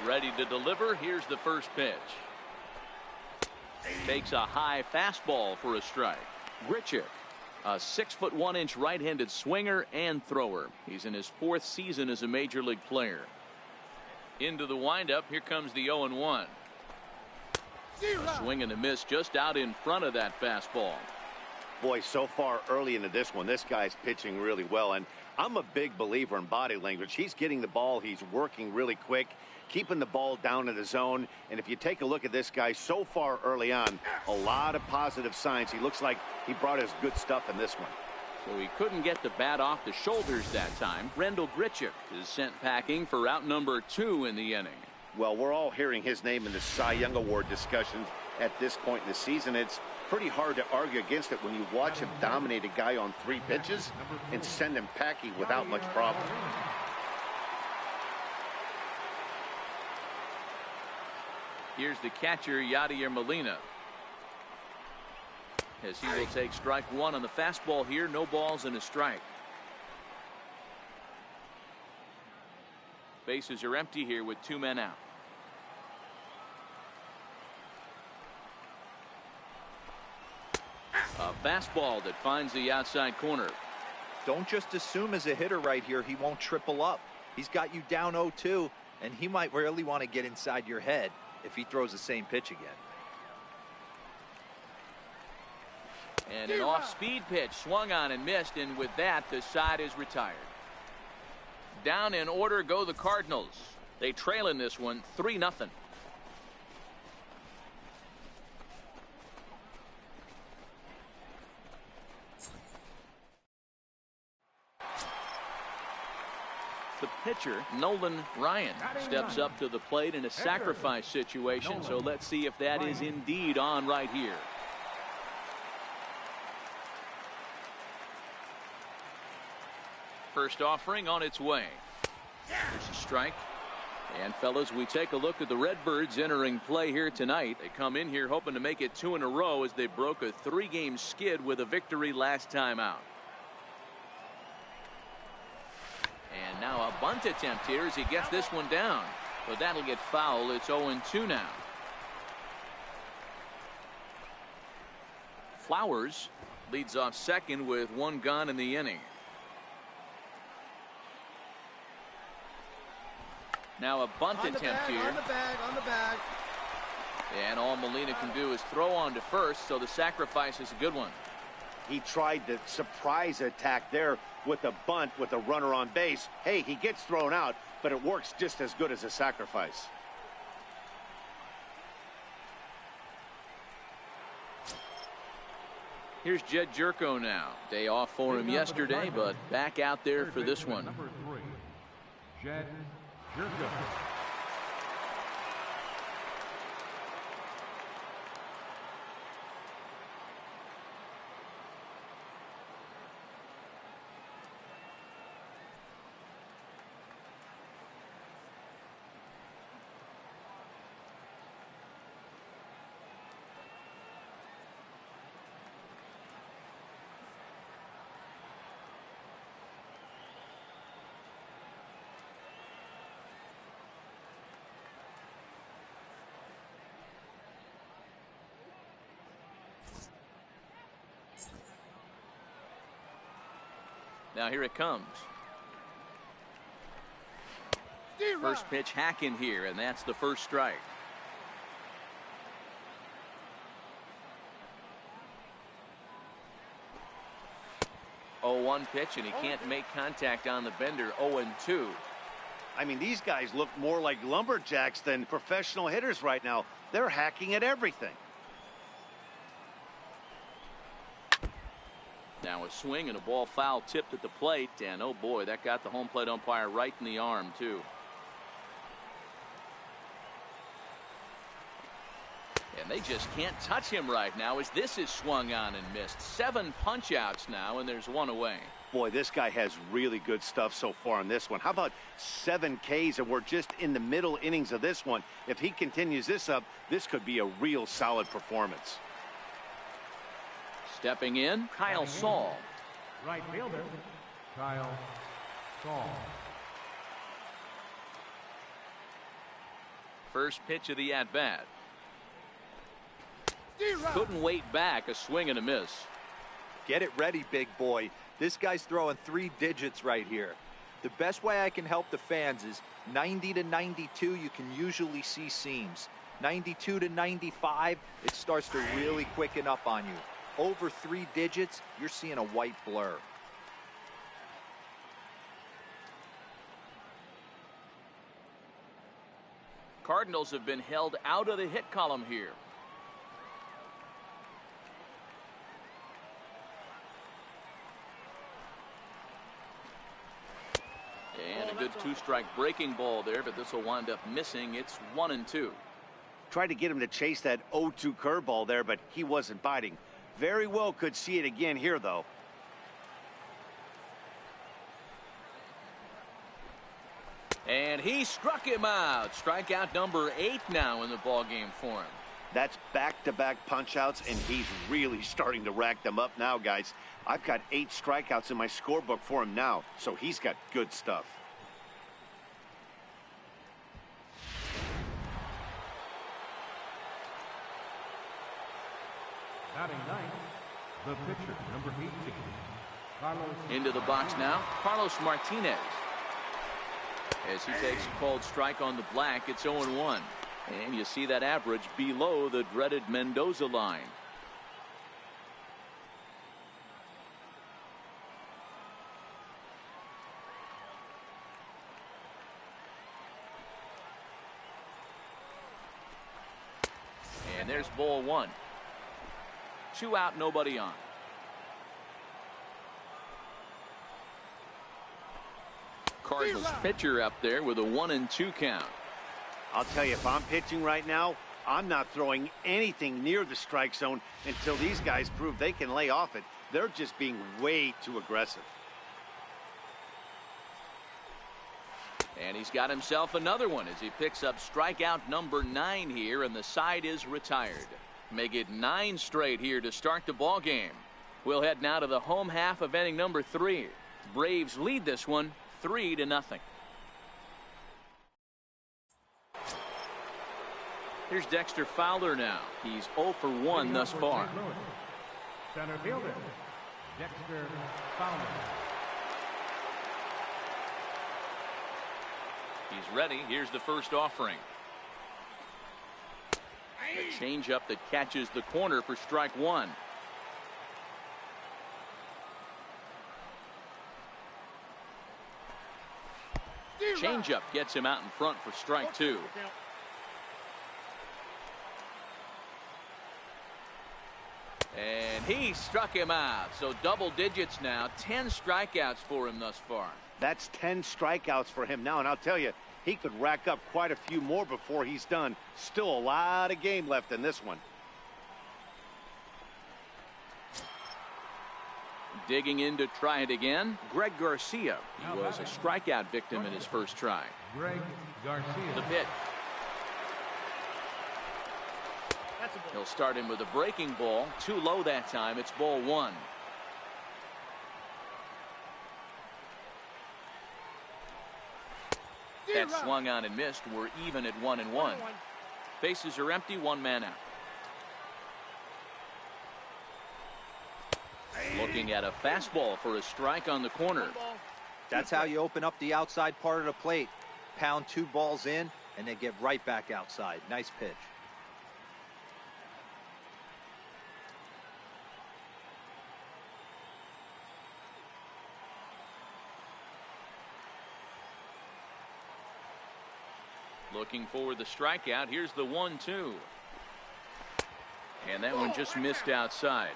Ready to deliver. Here's the first pitch. Takes a high fastball for a strike. Grichuk, a 6'1" right-handed swinger and thrower. He's in his 4th season as a major league player. Into the windup. Here comes the 0-1. A swing and a miss just out in front of that fastball. Boy, so far early into this one, this guy's pitching really well, and I'm a big believer in body language. He's getting the ball. He's working really quick, keeping the ball down in the zone. And if you take a look at this guy so far early on, a lot of positive signs. He looks like he brought his good stuff in this one. So he couldn't get the bat off the shoulders that time. Rendell Grichuk is sent packing for out number 2 in the inning. Well, we're all hearing his name in the Cy Young Award discussions at this point in the season. It's pretty hard to argue against it when you watch him dominate a guy on 3 pitches and send him packing without much problem. Here's the catcher, Yadier Molina, as he will take strike 1 on the fastball here. No balls and a strike. Bases are empty here with 2 men out. A fastball that finds the outside corner. Don't just assume as a hitter right here he won't triple up. He's got you down 0-2, and he might really want to get inside your head if he throws the same pitch again. And an off-speed pitch swung on and missed, and with that the side is retired. Down in order go the Cardinals. They trail in this one 3-0. The pitcher, Nolan Ryan, steps up to the plate in a sacrifice situation. So let's see if that is indeed on right here. First offering on its way. There's a strike. And fellas, we take a look at the Redbirds entering play here tonight. They come in here hoping to make it 2 in a row as they broke a 3-game skid with a victory last time out. And now a bunt attempt here as he gets this one down. But that'll get foul. It's 0-2 now. Flowers leads off second with 1 gone in the inning. Now a bunt attempt here. On the bag. And all Molina can do is throw on to first, so the sacrifice is a good one. He tried the surprise attack there with a bunt with a runner on base. Hey, he gets thrown out, but it works just as good as a sacrifice. Here's Jed Jerko now. Day off for him yesterday, but back out there for this one. Number 3, Jed Jerko. Now here it comes. First pitch hacking here, and that's the first strike. 0-1 pitch, and he can't make contact on the bender. 0-2. I mean, these guys look more like lumberjacks than professional hitters right now. They're hacking at everything. Now a swing and a ball foul tipped at the plate, and oh boy, that got the home plate umpire right in the arm too. And they just can't touch him right now as this is swung on and missed. 7 punch outs now, and there's 1 away. Boy, this guy has really good stuff so far on this one. How about 7 Ks, and we're just in the middle innings of this one. If he continues this up, this could be a real solid performance. Stepping in, Kyle Saul. Right fielder, Kyle Saul. First pitch of the at-bat. Couldn't wait back. A swing and a miss. Get it ready, big boy. This guy's throwing 3 digits right here. The best way I can help the fans is 90 to 92, you can usually see seams. 92 to 95, it starts to really quicken up on you. Over 3 digits, you're seeing a white blur. Cardinals have been held out of the hit column here. And a good 2-strike breaking ball there, but this will wind up missing. It's 1-2. Tried to get him to chase that 0-2 curveball there, but he wasn't biting. Very well could see it again here, though. And he struck him out. Strikeout number 8 now in the ballgame for him. That's back-to-back punch-outs, and he's really starting to rack them up now, guys. I've got 8 strikeouts in my scorebook for him now, so he's got good stuff. Batting ninth, the pitcher, number 18, Carlos. Into the box now, Carlos Martinez. As he takes a called strike on the black, it's 0-1. And you see that average below the dreaded Mendoza line. And there's ball 1. 2 out, nobody on. Cardinals pitcher up there with a 1-2 count. I'll tell you, if I'm pitching right now, I'm not throwing anything near the strike zone until these guys prove they can lay off it. They're just being way too aggressive. And he's got himself another one as he picks up strikeout number 9 here, and the side is retired. Make it 9 straight here to start the ball game. We'll head now to the home half of inning number 3. Braves lead this one 3-0. Here's Dexter Fowler now. He's 0 for 1 thus far. Center fielder, Dexter Fowler. He's ready. Here's the first offering. A changeup that catches the corner for strike 1. Changeup gets him out in front for strike 2. And And he struck him out. So double digits now. 10 strikeouts for him thus far. That's 10 strikeouts for him now. And I'll tell you, he could rack up quite a few more before he's done. Still a lot of game left in this one. Digging in to try it again, Greg Garcia. He was a strikeout victim in his first try. Greg Garcia. The pitch. He'll start him with a breaking ball. Too low that time. It's ball one. That swung on and missed. We're even at 1-1. Bases are empty. One man out. Looking at a fastball for a strike on the corner. That's how you open up the outside part of the plate. Pound 2 balls in and then get right back outside. Nice pitch. Looking for the strikeout. Here's the 1-2. And that one just missed outside.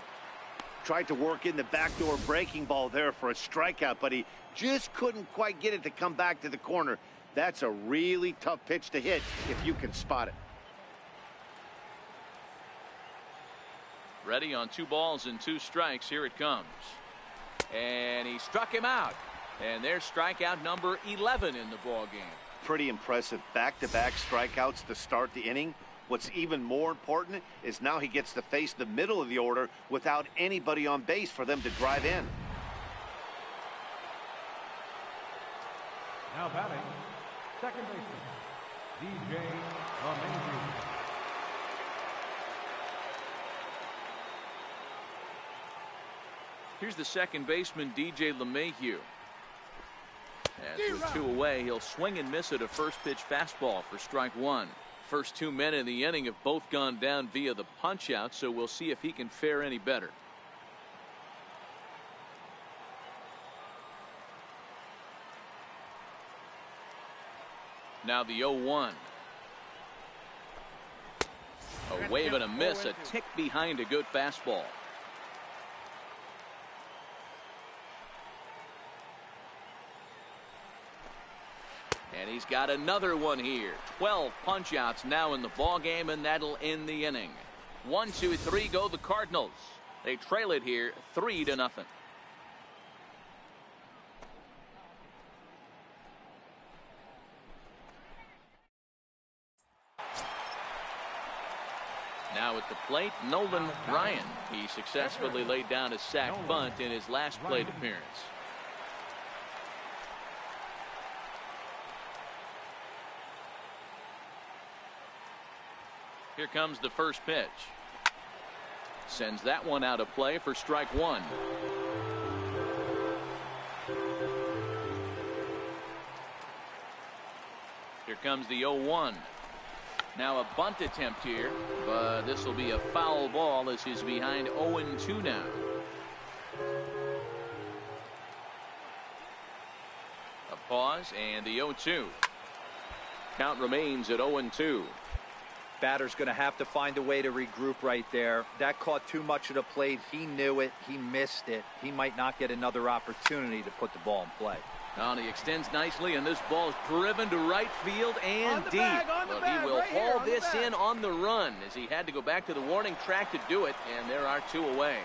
Tried to work in the backdoor breaking ball there for a strikeout, but he just couldn't quite get it to come back to the corner. That's a really tough pitch to hit if you can spot it. Ready on 2 balls and 2 strikes. Here it comes. And he struck him out. And there's strikeout number 11 in the ball game. Pretty impressive back-to-back strikeouts to start the inning. What's even more important is now he gets to face the middle of the order without anybody on base for them to drive in. Now batting, second baseman, DJ LeMahieu. Here's the second baseman, DJ LeMahieu. As with 2 away, he'll swing and miss at a first pitch fastball for strike 1. First 2 men in the inning have both gone down via the punch out, so we'll see if he can fare any better. Now the 0-1. A wave and a miss, a tick behind a good fastball. And he's got another one here. 12 punch-outs now in the ball game, and that'll end the inning. 1, 2, 3 go the Cardinals. They trail it here 3-0. Now at the plate, Nolan Ryan. He successfully laid down a sac bunt in his last plate appearance. Here comes the first pitch. Sends that one out of play for strike 1. Here comes the 0-1. Now a bunt attempt here, but this will be a foul ball as he's behind 0-2 now. A pause and the 0-2. Count remains at 0-2. Batter's going to have to find a way to regroup right there. That caught too much of the plate. He knew it. He missed it. He might not get another opportunity to put the ball in play. Now he extends nicely, and this ball is driven to right field and deep. But he will haul this in on the run as he had to go back to the warning track to do it, and there are 2 away.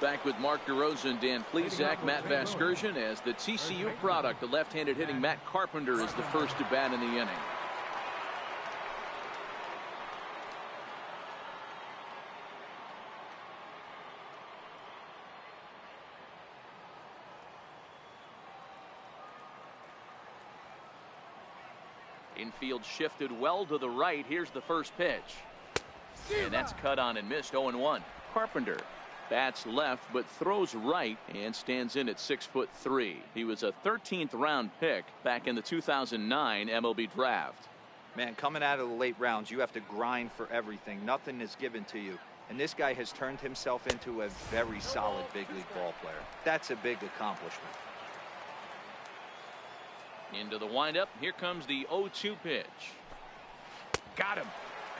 Back with Mark DeRosa and Dan Plesac, Matt Vasgersian as the TCU product. The left-handed hitting Matt Carpenter is the first to bat in the inning. Infield shifted well to the right. Here's the first pitch. And that's cut on and missed. 0-1. Carpenter bats left but throws right and stands in at 6'3". He was a 13th round pick back in the 2009 MLB draft. Man, coming out of the late rounds, you have to grind for everything. Nothing is given to you. And this guy has turned himself into a very solid big league ball player. That's a big accomplishment. Into the windup. Here comes the 0-2 pitch. Got him.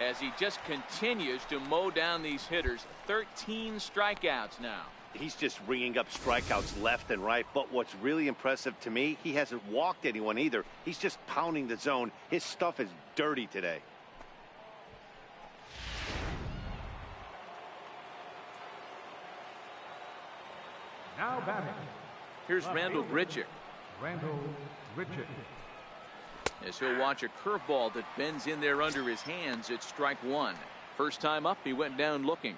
as he just continues to mow down these hitters. 13 strikeouts now. He's just ringing up strikeouts left and right. But what's really impressive to me, he hasn't walked anyone either. He's just pounding the zone. His stuff is dirty today. Now batting. Here's Randall Grichuk. Randall Grichuk. As he'll watch a curveball that bends in there under his hands. It's strike one. First time up, he went down looking.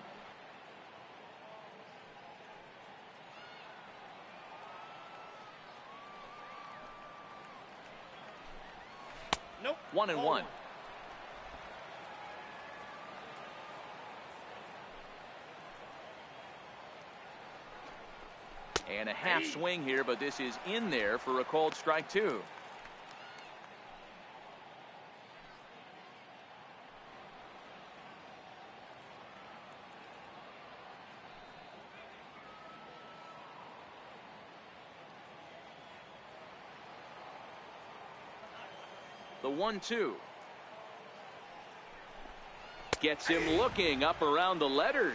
Nope. 1-1. And a half swing here, but this is in there for a called strike two. The 1-2. Gets him looking up around the letters.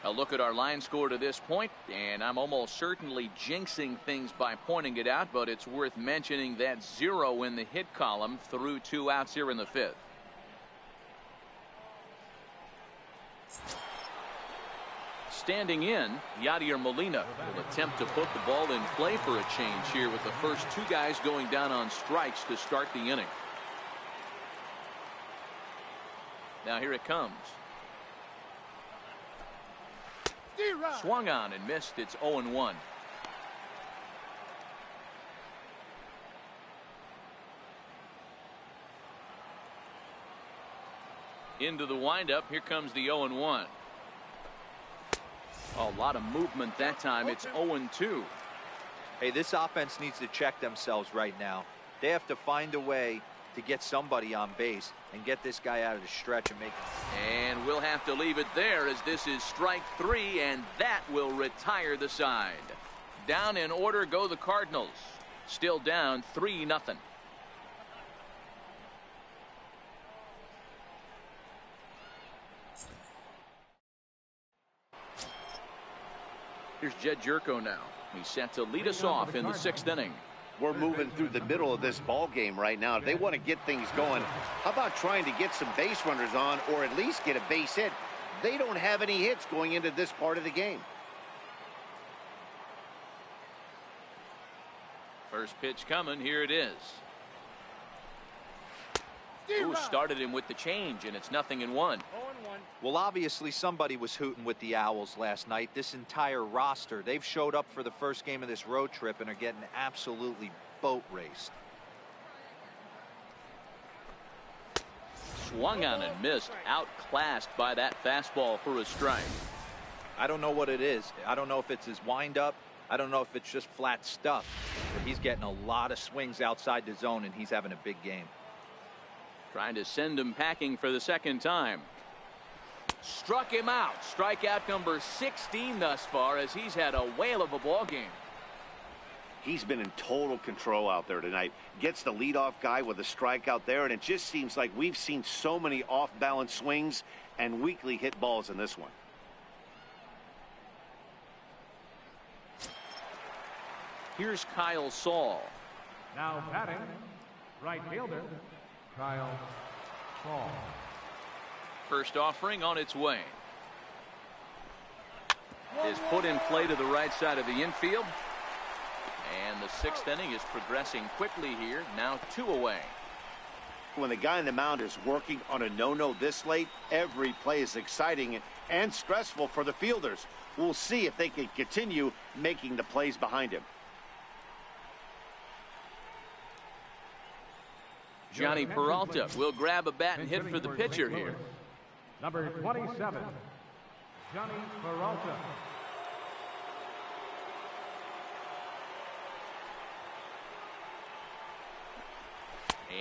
A look at our line score to this point, and I'm almost certainly jinxing things by pointing it out, but it's worth mentioning that 0 in the hit column through 2 outs here in the 5th. Standing in, Yadier Molina will attempt to put the ball in play for a change here with the first 2 guys going down on strikes to start the inning. Now here it comes. Swung on and missed. It's 0-1. Into the windup. Here comes the 0-1. A lot of movement that time. It's 0-2. Hey, this offense needs to check themselves right now. They have to find a way to get somebody on base and get this guy out of the stretch and make it. And we'll have to leave it there as this is strike 3, and that will retire the side. Down in order go the Cardinals. Still down 3-0. Here's Jed Jerko now. He's set to lead us off in the 6th inning. We're moving through the middle of this ball game right now. If they want to get things going, how about trying to get some base runners on or at least get a base hit? They don't have any hits going into this part of the game. First pitch coming. Here it is. Ooh, started him with the change, and it's 0-1. Well, obviously somebody was hooting with the Owls last night. This entire roster, they've showed up for the first game of this road trip and are getting absolutely boat raced. Swung on and missed. Outclassed by that fastball for a strike. I don't know what it is. I don't know if it's his windup. I don't know if it's just flat stuff. But he's getting a lot of swings outside the zone, and he's having a big game. Trying to send him packing for the second time. Struck him out. Strikeout number 16 thus far as he's had a whale of a ball game. He's been in total control out there tonight. Gets the leadoff guy with a strikeout there, and it just seems like we've seen so many off-balance swings and weakly hit balls in this one. Here's Kyle Saul. Now batting, right fielder, Kyle Saul. First offering on its way. Is put in play to the right side of the infield. And the 6th inning is progressing quickly here. Now 2 away. When the guy on the mound is working on a no-no this late, every play is exciting and stressful for the fielders. We'll see if they can continue making the plays behind him. Johnny Peralta will grab a bat and hit for the pitcher here. Number 27, Johnny Peralta.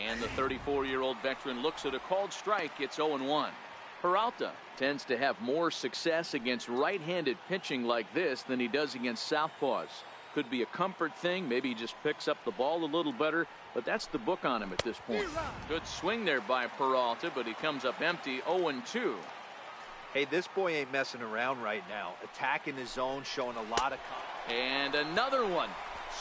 And the 34-year-old veteran looks at a called strike. It's 0-1. Peralta tends to have more success against right-handed pitching like this than he does against southpaws. Could be a comfort thing. Maybe he just picks up the ball a little better, but that's the book on him at this point. Good swing there by Peralta, but he comes up empty. 0-2. Hey, this boy ain't messing around right now. Attacking the zone, showing a lot of confidence. And another one.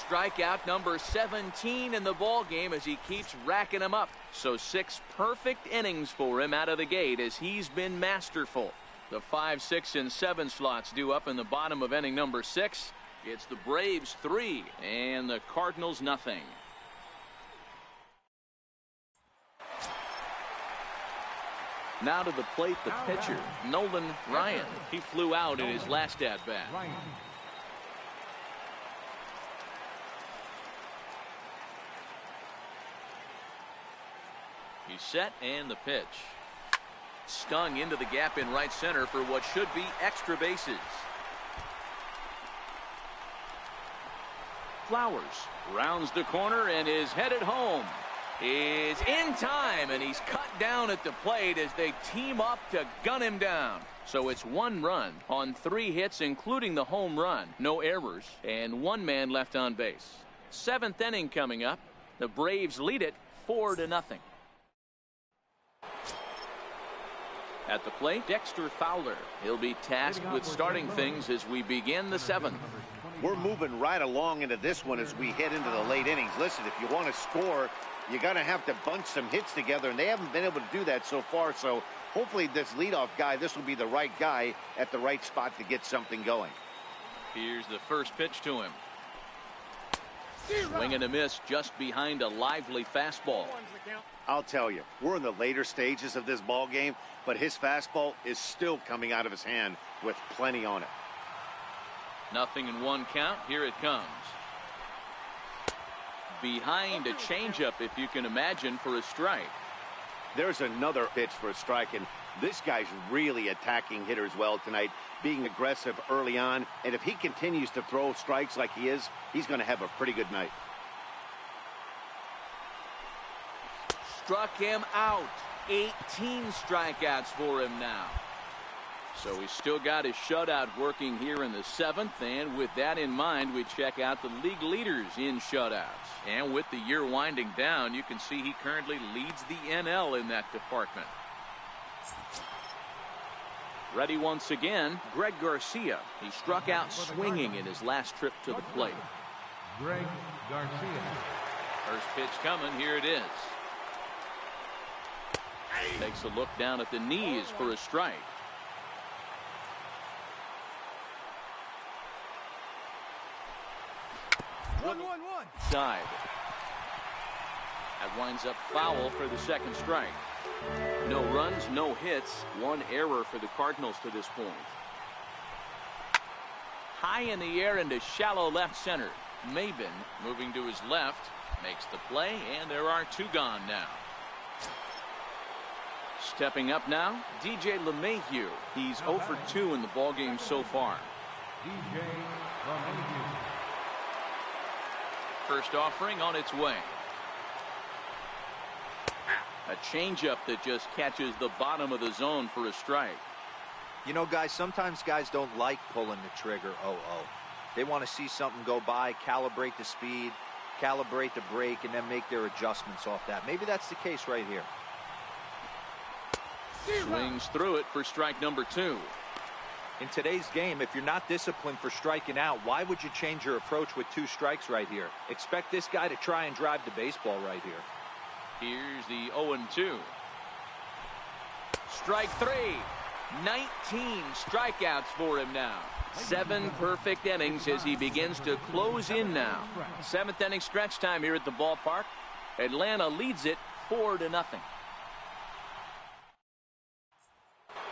Strikeout number 17 in the ball game as he keeps racking them up. So 6 perfect innings for him out of the gate as he's been masterful. The 5, 6, and 7 slots due up in the bottom of inning number 6. It's the Braves 3 and the Cardinals nothing. Now to the plate, the pitcher, Nolan Ryan. He flew out in his last at-bat. He's set, and the pitch. Stung into the gap in right center for what should be extra bases. Flowers rounds the corner and is headed home. Is in time, and he's cut down at the plate as they team up to gun him down. So it's 1 run on 3 hits, including the home run. No errors, and 1 man left on base. 7th inning coming up. The Braves lead it 4-0. At the plate, Dexter Fowler. He'll be tasked with starting things as we begin the 7th. We're moving right along into this one as we head into the late innings. Listen, if you want to score, you're going to have to bunch some hits together, and they haven't been able to do that so far. So hopefully this leadoff guy, this will be the right guy at the right spot to get something going. Here's the first pitch to him. Swing and a miss just behind a lively fastball. I'll tell you, we're in the later stages of this ball game, but his fastball is still coming out of his hand with plenty on it. 0-1 count. Here it comes. Behind a changeup, if you can imagine, for a strike. There's another pitch for a strike, and this guy's really attacking hitters well tonight, being aggressive early on, and if he continues to throw strikes like he is, he's going to have a pretty good night. Struck him out. 18 strikeouts for him now. So he's still got his shutout working here in the 7th, and with that in mind, we check out the league leaders in shutouts. And with the year winding down, you can see he currently leads the NL in that department. Ready once again, Greg Garcia. He struck out swinging in his last trip to the plate. Greg Garcia. First pitch coming. Here it is. Takes a look down at the knees for a strike. Side. That winds up foul for the second strike. No runs, no hits, 1 error for the Cardinals to this point. High in the air into shallow left center. Maben moving to his left makes the play, and there are 2 gone now. Stepping up now, DJ LeMahieu. He's 0 for 2 in the ballgame so far. DJ LeMahieu. First offering on its way. A changeup that just catches the bottom of the zone for a strike. You know, guys, sometimes guys don't like pulling the trigger 0-0. They want to see something go by, calibrate the speed, calibrate the break, and then make their adjustments off that. Maybe that's the case right here. Swings through it for strike number 2. In today's game, if you're not disciplined for striking out, why would you change your approach with 2 strikes right here? Expect this guy to try and drive the baseball right here. Here's the 0-2. Strike 3. 19 strikeouts for him now. 7 perfect innings as he begins to close in now. 7th inning stretch time here at the ballpark. Atlanta leads it 4-0.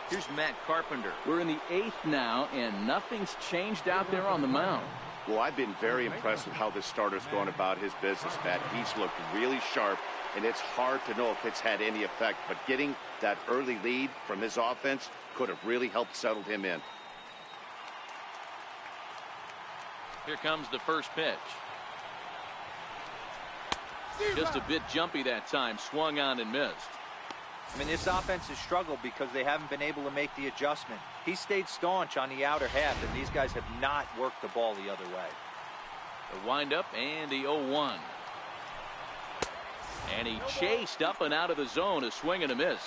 Here's Matt Carpenter. We're in the 8th now, and nothing's changed out there on the mound. Well, I've been very impressed with how this starter's going about his business, Matt. He's looked really sharp, and it's hard to know if it's had any effect. But getting that early lead from his offense could have really helped settle him in. Here comes the first pitch. Just a bit jumpy that time. Swung on and missed. I mean, this offense has struggled because they haven't been able to make the adjustment. He stayed staunch on the outer half, and these guys have not worked the ball the other way. The windup and the 0-1. And he chased up and out of the zone, a swing and a miss.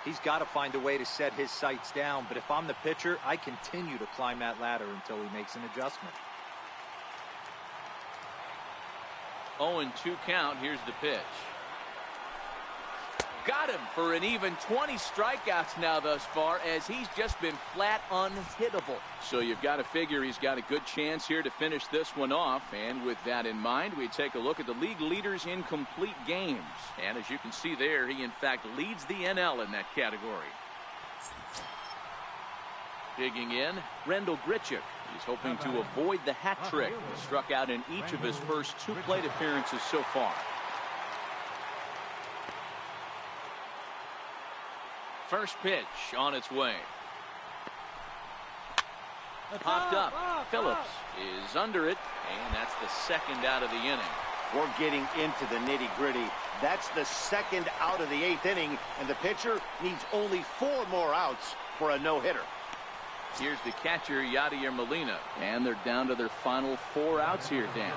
He's got to find a way to set his sights down, but if I'm the pitcher, I continue to climb that ladder until he makes an adjustment. 0-2 count. Here's the pitch. Got him for an even 20 strikeouts now thus far, as he's just been flat unhittable. So you've got to figure he's got a good chance here to finish this one off. And with that in mind, we take a look at the league leaders in complete games. And as you can see there, he in fact leads the NL in that category. Digging in, Rendell Grichuk. He's hoping to avoid the hat trick. He struck out in each of his first 2 plate appearances so far. First pitch on its way. Popped up. Phillips is under it, and that's the second out of the inning. We're getting into the nitty-gritty. That's the second out of the 8th inning, and the pitcher needs only 4 more outs for a no-hitter. Here's the catcher, Yadier Molina, and they're down to their final 4 outs here, Dan.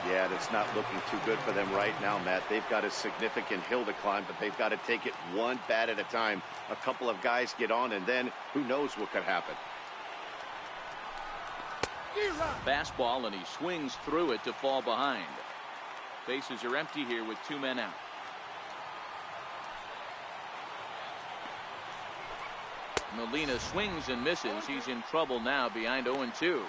Yeah, that's not looking too good for them right now, Matt. They've got a significant hill to climb, but they've got to take it one bat at a time. A couple of guys get on, and then who knows what could happen. Fastball, and he swings through it to fall behind. Bases are empty here with 2 men out. Molina swings and misses. He's in trouble now behind 0-2.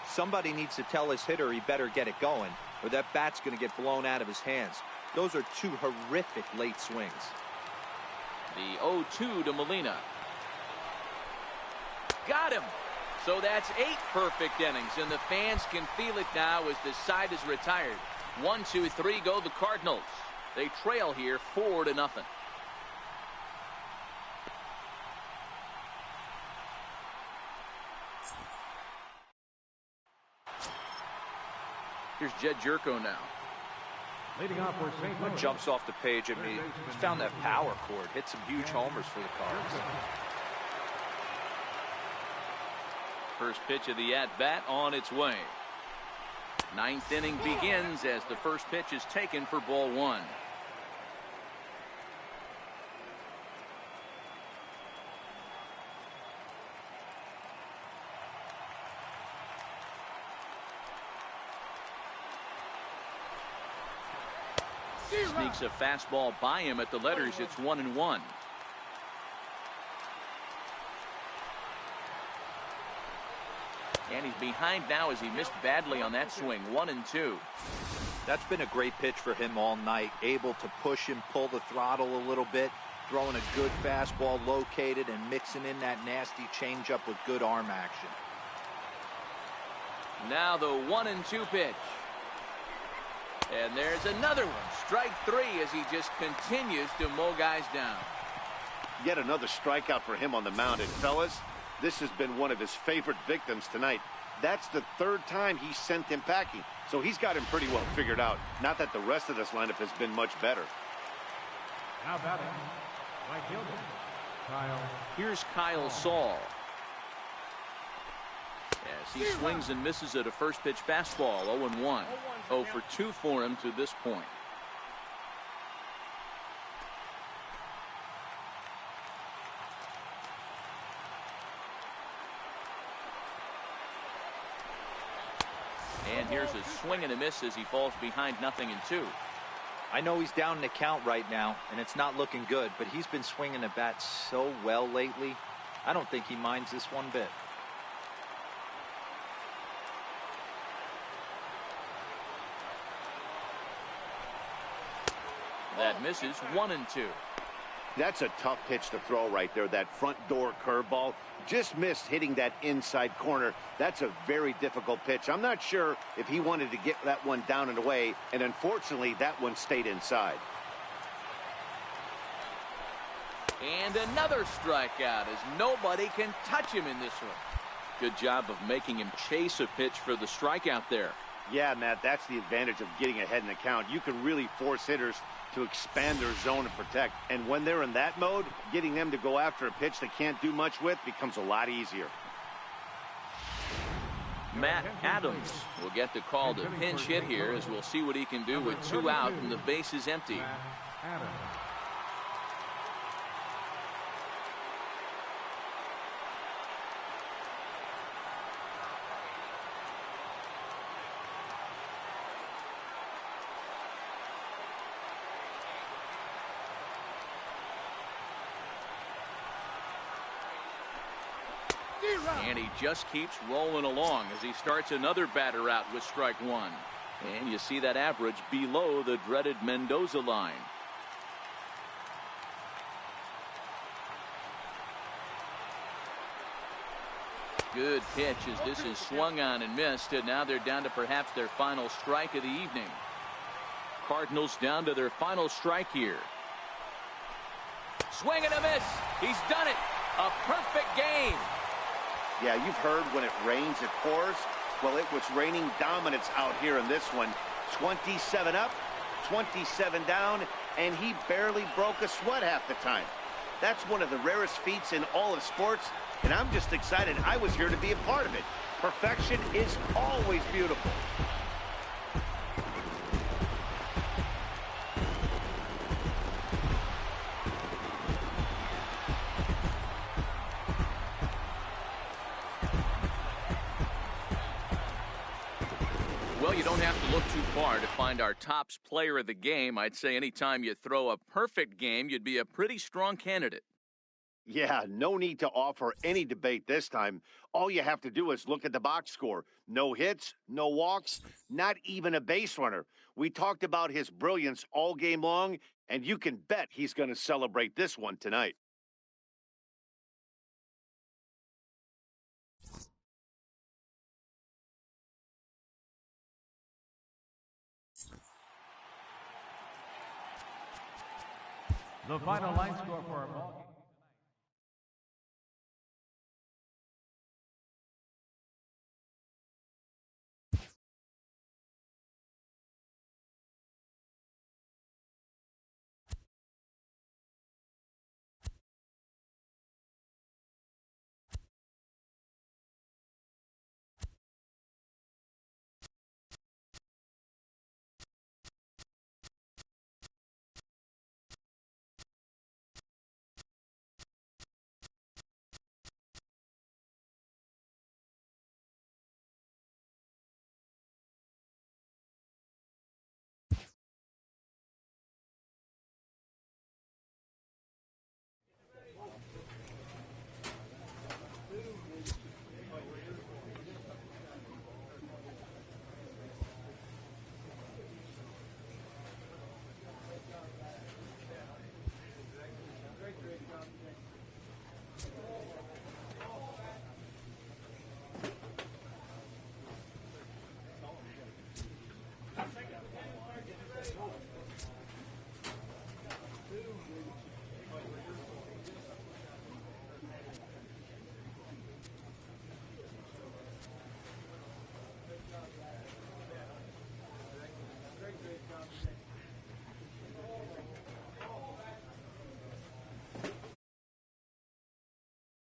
Somebody needs to tell his hitter he better get it going, or that bat's going to get blown out of his hands. Those are 2 horrific late swings. The 0-2 to Molina. Got him. So that's 8 perfect innings, and the fans can feel it now as the side is retired. 1, 2, 3 go the Cardinals. They trail here 4-0. Here's Jed Jerko now. Leading off for St. Louis. Jumps off the page at me. He's found that power chord. Hit some huge homers for the Cards. First pitch of the at-bat on its way. 9th inning begins as the first pitch is taken for ball 1. Sneaks a fastball by him at the letters. It's 1-1. And he's behind now as he missed badly on that swing. 1-2. That's been a great pitch for him all night. Able to push and pull the throttle a little bit. Throwing a good fastball located and mixing in that nasty changeup with good arm action. Now the 1-2 pitch. And there's another one. Strike 3 as he just continues to mow guys down. Yet another strikeout for him on the mound. And fellas, this has been one of his favorite victims tonight. That's the 3rd time he sent him packing. So he's got him pretty well figured out. Not that the rest of this lineup has been much better. Now batting, right fielder, Kyle. Here's Kyle Saul. As he swings and misses at a first pitch fastball. 0-1. 0 for 2 for him to this point. And here's a swing and a miss as he falls behind 0-2. I know he's down in the count right now, and it's not looking good, but he's been swinging the bat so well lately. I don't think he minds this one bit. That misses. 1-2. That's a tough pitch to throw right there. That front door curveball just missed hitting that inside corner. That's a very difficult pitch. I'm not sure if he wanted to get that one down and away, and unfortunately that one stayed inside. And another strikeout as nobody can touch him in this one. Good job of making him chase a pitch for the strikeout there. Yeah, Matt, that's the advantage of getting ahead in the count. You can really force hitters to expand their zone and protect. And when they're in that mode, getting them to go after a pitch they can't do much with becomes a lot easier. Matt Adams will get the call to pinch hit here, as we'll see what he can do with 2 out and the base is empty. Adams. And he just keeps rolling along as he starts another batter out with strike 1. And you see that average below the dreaded Mendoza line. Good pitch as this is swung on and missed, and now they're down to perhaps their final strike of the evening. Cardinals down to their final strike here. Swing and a miss. He's done it. A perfect game. Yeah, you've heard when it rains, it pours. Well, it was raining dominance out here in this one. 27 up, 27 down, and he barely broke a sweat half the time. That's one of the rarest feats in all of sports, and I'm just excited I was here to be a part of it. Perfection is always beautiful. Well, you don't have to look too far to find our tops player of the game. I'd say anytime you throw a perfect game, you'd be a pretty strong candidate. Yeah, no need to offer any debate this time. All you have to do is look at the box score. No hits, no walks, not even a base runner. We talked about his brilliance all game long, and you can bet he's going to celebrate this one tonight. The final line score for our ball game.